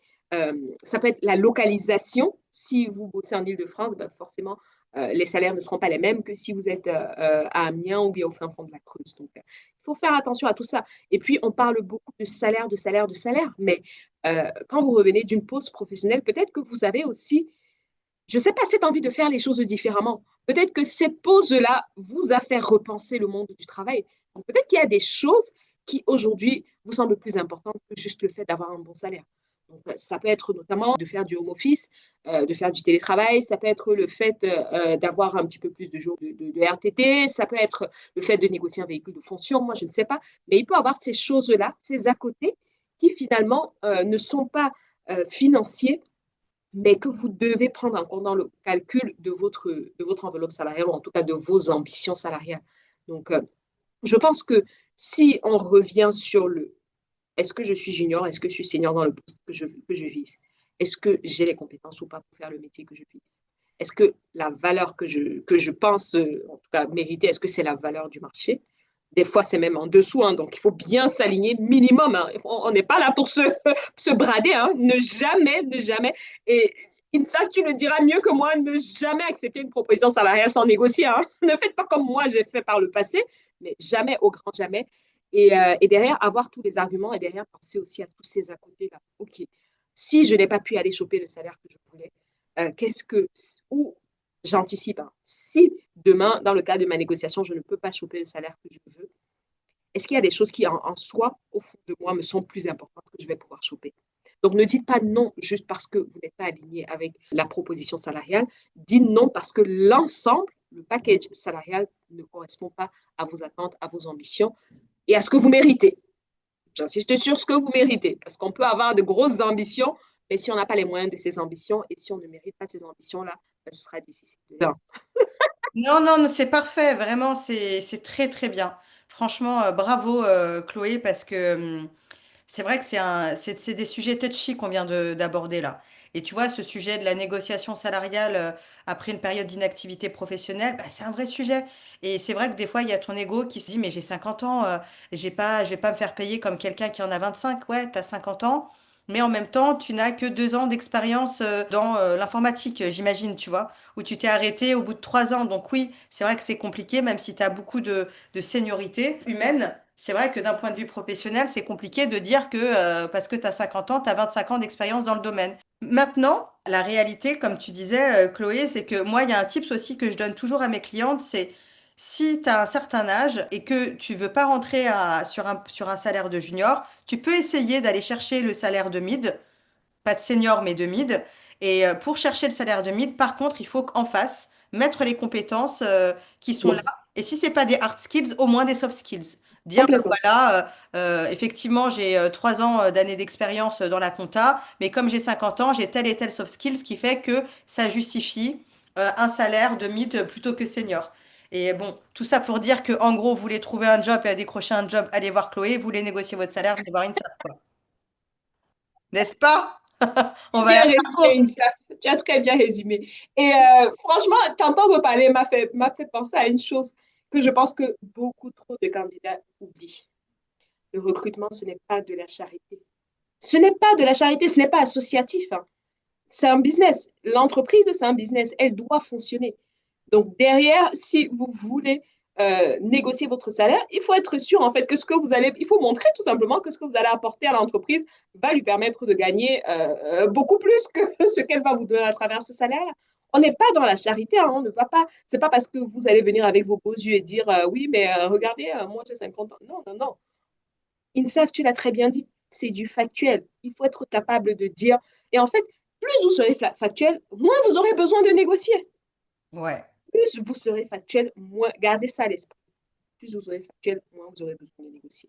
ça peut être la localisation. Si vous bossez en Île-de-France, ben forcément, les salaires ne seront pas les mêmes que si vous êtes à Amiens ou bien au fin fond de la Creuse. Donc, il faut faire attention à tout ça. Et puis, on parle beaucoup de salaire, de salaire, de salaire, mais quand vous revenez d'une pause professionnelle, peut-être que vous avez aussi, je ne sais pas, cette envie de faire les choses différemment. Peut-être que cette pause-là vous a fait repenser le monde du travail. Donc, peut-être qu'il y a des choses qui, aujourd'hui, vous semblent plus importantes que juste le fait d'avoir un bon salaire. Donc, ça peut être notamment de faire du home office, de faire du télétravail, ça peut être le fait d'avoir un petit peu plus de jours de RTT, ça peut être le fait de négocier un véhicule de fonction, moi je ne sais pas, mais il peut y avoir ces choses-là, ces à côté, qui finalement ne sont pas financiers, mais que vous devez prendre en compte dans le calcul de votre enveloppe salariale, ou en tout cas de vos ambitions salariales. Donc, je pense que si on revient sur le est-ce que je suis junior, est-ce que je suis senior dans le poste que je vise, est-ce que j'ai les compétences ou pas pour faire le métier que je vise, est-ce que la valeur que je pense, en tout cas, mériter, est-ce que c'est la valeur du marché? Des fois, c'est même en dessous, hein, donc il faut bien s'aligner minimum, hein. On n'est pas là pour se brader, hein. Ne jamais, ne jamais. Et Insa, tu le diras mieux que moi, ne jamais accepter une proposition salariale sans négocier, hein. Ne faites pas comme moi, j'ai fait par le passé, mais jamais, au grand jamais. Et derrière, avoir tous les arguments et derrière, penser aussi à tous ces à côté-là. OK, si je n'ai pas pu aller choper le salaire que je voulais, qu'est-ce que, ou j'anticipe, hein, si demain, dans le cadre de ma négociation, je ne peux pas choper le salaire que je veux, est-ce qu'il y a des choses qui, en soi, au fond de moi, me sont plus importantes que je vais pouvoir choper? Donc, ne dites pas non juste parce que vous n'êtes pas aligné avec la proposition salariale. Dites non parce que l'ensemble, le package salarial ne correspond pas à vos attentes, à vos ambitions et à ce que vous méritez. J'insiste sur ce que vous méritez, parce qu'on peut avoir de grosses ambitions, mais si on n'a pas les moyens de ces ambitions et si on ne mérite pas ces ambitions-là, ben, ce sera difficile. Non, non, non, c'est parfait, vraiment, c'est très très bien. Franchement, bravo Chloé, parce que c'est vrai que c'est des sujets touchy qu'on vient d'aborder là. Et tu vois, ce sujet de la négociation salariale après une période d'inactivité professionnelle, bah, c'est un vrai sujet. Et c'est vrai que des fois, il y a ton ego qui se dit, mais j'ai 50 ans, je vais pas me faire payer comme quelqu'un qui en a 25. Ouais, tu as 50 ans, mais en même temps, tu n'as que 2 ans d'expérience dans l'informatique, j'imagine, tu vois, où tu t'es arrêté au bout de 3 ans. Donc oui, c'est vrai que c'est compliqué, même si tu as beaucoup de seniorité humaine. C'est vrai que d'un point de vue professionnel, c'est compliqué de dire que parce que tu as 50 ans, tu as 25 ans d'expérience dans le domaine. Maintenant, la réalité, comme tu disais, Chloé, c'est que moi, il y a un tips aussi que je donne toujours à mes clientes, c'est si tu as un certain âge et que tu veux pas rentrer sur un salaire de junior, tu peux essayer d'aller chercher le salaire de mid, pas de senior, mais de mid. Et pour chercher le salaire de mid, par contre, il faut qu'en face, mettre les compétences qui sont là. Oui, Et si c'est pas des hard skills, au moins des soft skills. Dire, ben complètement. voilà, effectivement, j'ai 3 ans d'années d'expérience dans la compta, mais comme j'ai 50 ans, j'ai tel et tel soft skills qui fait que ça justifie un salaire de mid plutôt que senior. Et bon, tout ça pour dire que en gros, vous voulez trouver un job et décrocher un job, allez voir Chloé, vous voulez négocier votre salaire, venez voir INSAF, quoi. N'est-ce pas? On va la Bien faire résumé, courte. Insaf. Tu as très bien résumé. Et franchement, t'entendre parler m'a fait penser à une chose que je pense que beaucoup trop de candidats oublient. Le recrutement, ce n'est pas de la charité. Ce n'est pas de la charité, ce n'est pas associatif, hein. C'est un business. L'entreprise, c'est un business. Elle doit fonctionner. Donc, derrière, si vous voulez négocier votre salaire, il faut être sûr, en fait, que ce que vous allez, il faut montrer tout simplement que ce que vous allez apporter à l'entreprise va lui permettre de gagner beaucoup plus que ce qu'elle va vous donner à travers ce salaire. On n'est pas dans la charité, hein, on ne va pas, c'est pas parce que vous allez venir avec vos beaux yeux et dire oui, mais regardez, moi j'ai 50 ans. Non, non, non. INSAF, tu l'as très bien dit, c'est du factuel. Il faut être capable de dire. Et en fait, plus vous serez factuel, moins vous aurez besoin de négocier. Ouais. plus vous serez factuel, moins, gardez ça à l'esprit, plus vous serez factuel, moins vous aurez besoin de négocier.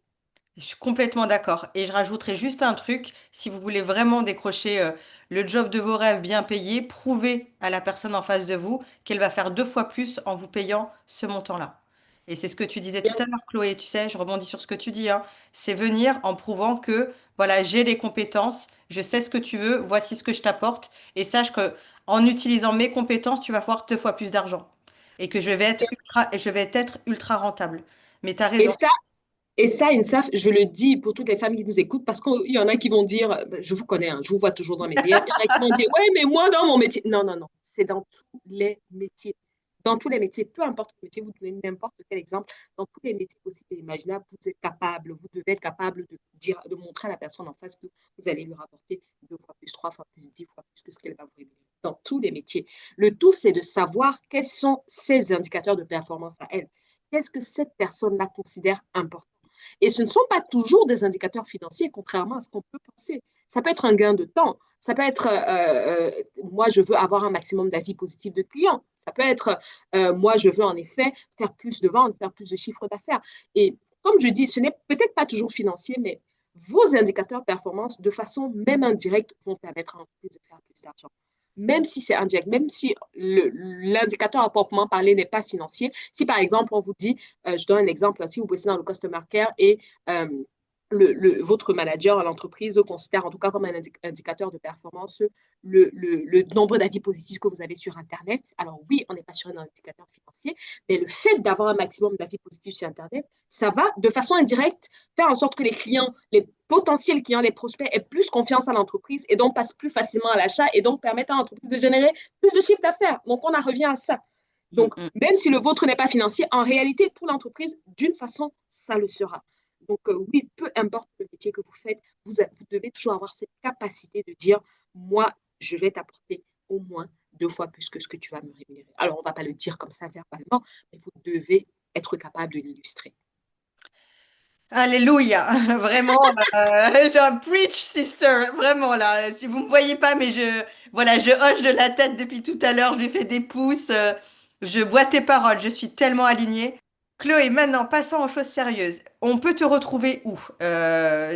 Je suis complètement d'accord. Et je rajouterai juste un truc, si vous voulez vraiment décrocher le job de vos rêves bien payé, prouvez à la personne en face de vous qu'elle va faire 2 fois plus en vous payant ce montant-là. Et c'est ce que tu disais tout Bien, à l'heure, Chloé, tu sais, je rebondis sur ce que tu dis, hein. C'est venir en prouvant que, voilà, j'ai les compétences, je sais ce que tu veux, voici ce que je t'apporte, et sache que en utilisant mes compétences, tu vas avoir 2 fois plus d'argent. Et que je vais être ultra rentable. Mais tu as Et raison. ça, Et ça, INSAF, je le dis pour toutes les femmes qui nous écoutent, parce qu'il y en a qui vont dire, je vous connais, hein, je vous vois toujours dans mes DM, il y en a qui vont dire, ouais, mais moi, dans mon métier. Non, non, non, c'est dans tous les métiers. Dans tous les métiers, peu importe le métier, vous donnez n'importe quel exemple, dans tous les métiers possibles et imaginables, vous êtes capable, vous devez être capable de dire, de montrer à la personne en face que vous allez lui rapporter 2 fois plus, 3 fois plus, 10 fois plus que ce qu'elle va vous rémunérer. Dans tous les métiers. Le tout, c'est de savoir quels sont ses indicateurs de performance à elle. Qu'est-ce que cette personne-là considère important? Et ce ne sont pas toujours des indicateurs financiers, contrairement à ce qu'on peut penser. Ça peut être un gain de temps. Ça peut être, moi, je veux avoir un maximum d'avis positifs de clients. Ça peut être, moi, je veux en effet faire plus de ventes, faire plus de chiffres d'affaires. Et comme je dis, ce n'est peut-être pas toujours financier, mais vos indicateurs de performance, de façon même indirecte, vont permettre à l'entreprise de faire plus d'argent. Même si c'est indirect, même si l'indicateur à proprement parler n'est pas financier. Si par exemple, on vous dit, je donne un exemple, si vous bossez dans le customer care et euh, votre manager à l'entreprise considère en tout cas comme un indicateur de performance le nombre d'avis positifs que vous avez sur Internet. Alors oui, on n'est pas sur un indicateur financier, mais le fait d'avoir un maximum d'avis positifs sur Internet, ça va de façon indirecte faire en sorte que les clients, les potentiels clients, les prospects aient plus confiance à l'entreprise et donc passent plus facilement à l'achat et donc permettent à l'entreprise de générer plus de chiffre d'affaires. Donc on en revient à ça. Mm, Donc, mm. même si le vôtre n'est pas financier, en réalité, pour l'entreprise, d'une façon, ça le sera. Donc, oui, peu importe le métier que vous faites, vous devez toujours avoir cette capacité de dire, moi, je vais t'apporter au moins 2 fois plus que ce que tu vas me rémunérer. Alors, on ne va pas le dire comme ça verbalement, mais vous devez être capable de l'illustrer. Alléluia, vraiment, je preach sister, vraiment là. Si vous me voyez pas, mais voilà, je hoche de la tête depuis tout à l'heure, je lui fais des pouces, je bois tes paroles, je suis tellement alignée. Chloé, maintenant, passons aux choses sérieuses. On peut te retrouver où?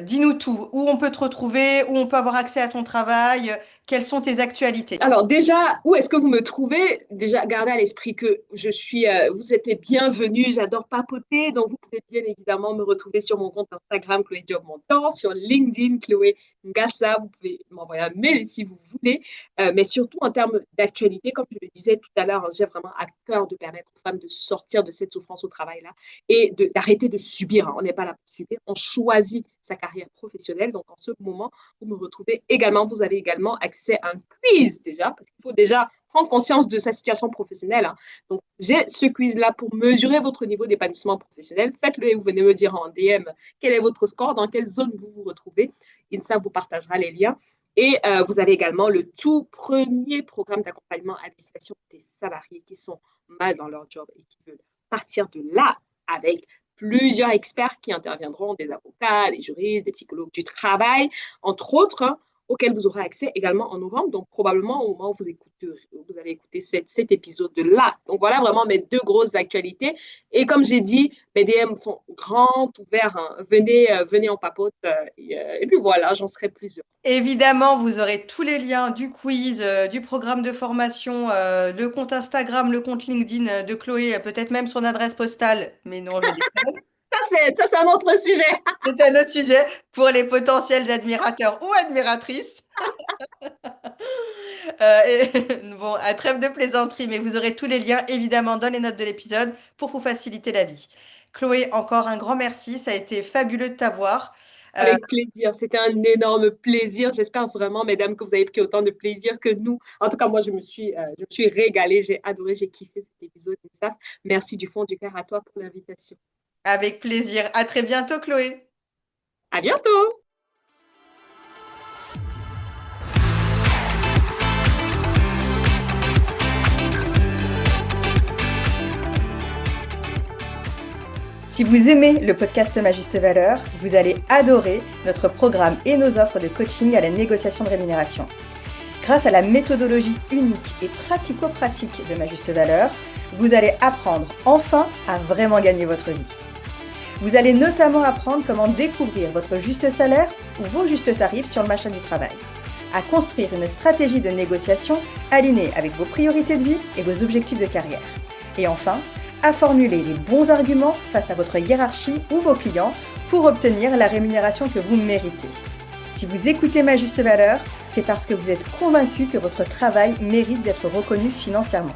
Dis-nous tout. Où on peut te retrouver? Où on peut avoir accès à ton travail? Quelles sont tes actualités? Alors déjà, où est-ce que vous me trouvez? Déjà, gardez à l'esprit que je suis, vous êtes les bienvenus, j'adore papoter, donc vous pouvez bien évidemment me retrouver sur mon compte Instagram Chloé Diop Mentor, sur LinkedIn Chloé Ngassa, vous pouvez m'envoyer un mail si vous voulez, mais surtout en termes d'actualité, comme je le disais tout à l'heure, hein, j'ai vraiment à cœur de permettre aux femmes de sortir de cette souffrance au travail-là et d'arrêter de subir, hein. On n'est pas là pour subir, on choisit sa carrière professionnelle, donc en ce moment, vous me retrouvez également, vous avez également accès à un quiz déjà, parce qu'il faut déjà prendre conscience de sa situation professionnelle, hein. Donc, j'ai ce quiz-là pour mesurer votre niveau d'épanouissement professionnel. Faites-le et vous venez me dire en DM quel est votre score, dans quelle zone vous vous retrouvez. INSA vous partagera les liens. Et vous avez également le tout premier programme d'accompagnement à destination des salariés qui sont mal dans leur job et qui veulent partir de là avec plusieurs experts qui interviendront, des avocats, des juristes, des psychologues du travail, entre autres, hein, auxquels vous aurez accès également en novembre. Donc, probablement au moment où vous allez écouter cet épisode-là. Donc, voilà vraiment mes deux grosses actualités. Et comme j'ai dit, mes DM sont grands, ouverts, hein. Venez en papote. Et puis voilà, j'en serai plus heureux. Évidemment, vous aurez tous les liens du quiz, du programme de formation, le compte Instagram, le compte LinkedIn de Chloé, peut-être même son adresse postale. Mais non, je déconne. Ça, c'est un autre sujet. C'est un autre sujet pour les potentiels admirateurs ou admiratrices. Bon, à trêve de plaisanterie, mais vous aurez tous les liens évidemment dans les notes de l'épisode pour vous faciliter la vie. Chloé, encore un grand merci. Ça a été fabuleux de t'avoir. Euh, Avec plaisir. C'était un énorme plaisir. J'espère vraiment, mesdames, que vous avez pris autant de plaisir que nous. En tout cas, moi, je me suis régalée. J'ai adoré, j'ai kiffé cet épisode. Merci du fond du cœur à toi pour l'invitation. Avec plaisir. À très bientôt, Chloé. À bientôt! Si vous aimez le podcast Ma Juste Valeur, vous allez adorer notre programme et nos offres de coaching à la négociation de rémunération. Grâce à la méthodologie unique et pratico-pratique de Ma Juste Valeur, vous allez apprendre enfin à vraiment gagner votre vie. Vous allez notamment apprendre comment découvrir votre juste salaire ou vos justes tarifs sur le marché du travail, à construire une stratégie de négociation alignée avec vos priorités de vie et vos objectifs de carrière. Et enfin, à formuler les bons arguments face à votre hiérarchie ou vos clients pour obtenir la rémunération que vous méritez. Si vous écoutez Ma Juste Valeur, c'est parce que vous êtes convaincu que votre travail mérite d'être reconnu financièrement.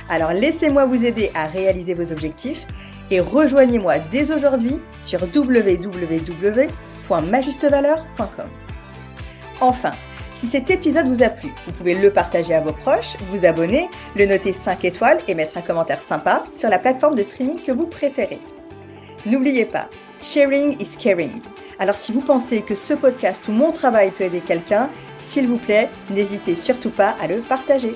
Alors laissez-moi vous aider à réaliser vos objectifs et rejoignez-moi dès aujourd'hui sur www.majustevaleur.com. Enfin, si cet épisode vous a plu, vous pouvez le partager à vos proches, vous abonner, le noter 5 étoiles et mettre un commentaire sympa sur la plateforme de streaming que vous préférez. N'oubliez pas, sharing is caring. Alors si vous pensez que ce podcast ou mon travail peut aider quelqu'un, s'il vous plaît, n'hésitez surtout pas à le partager.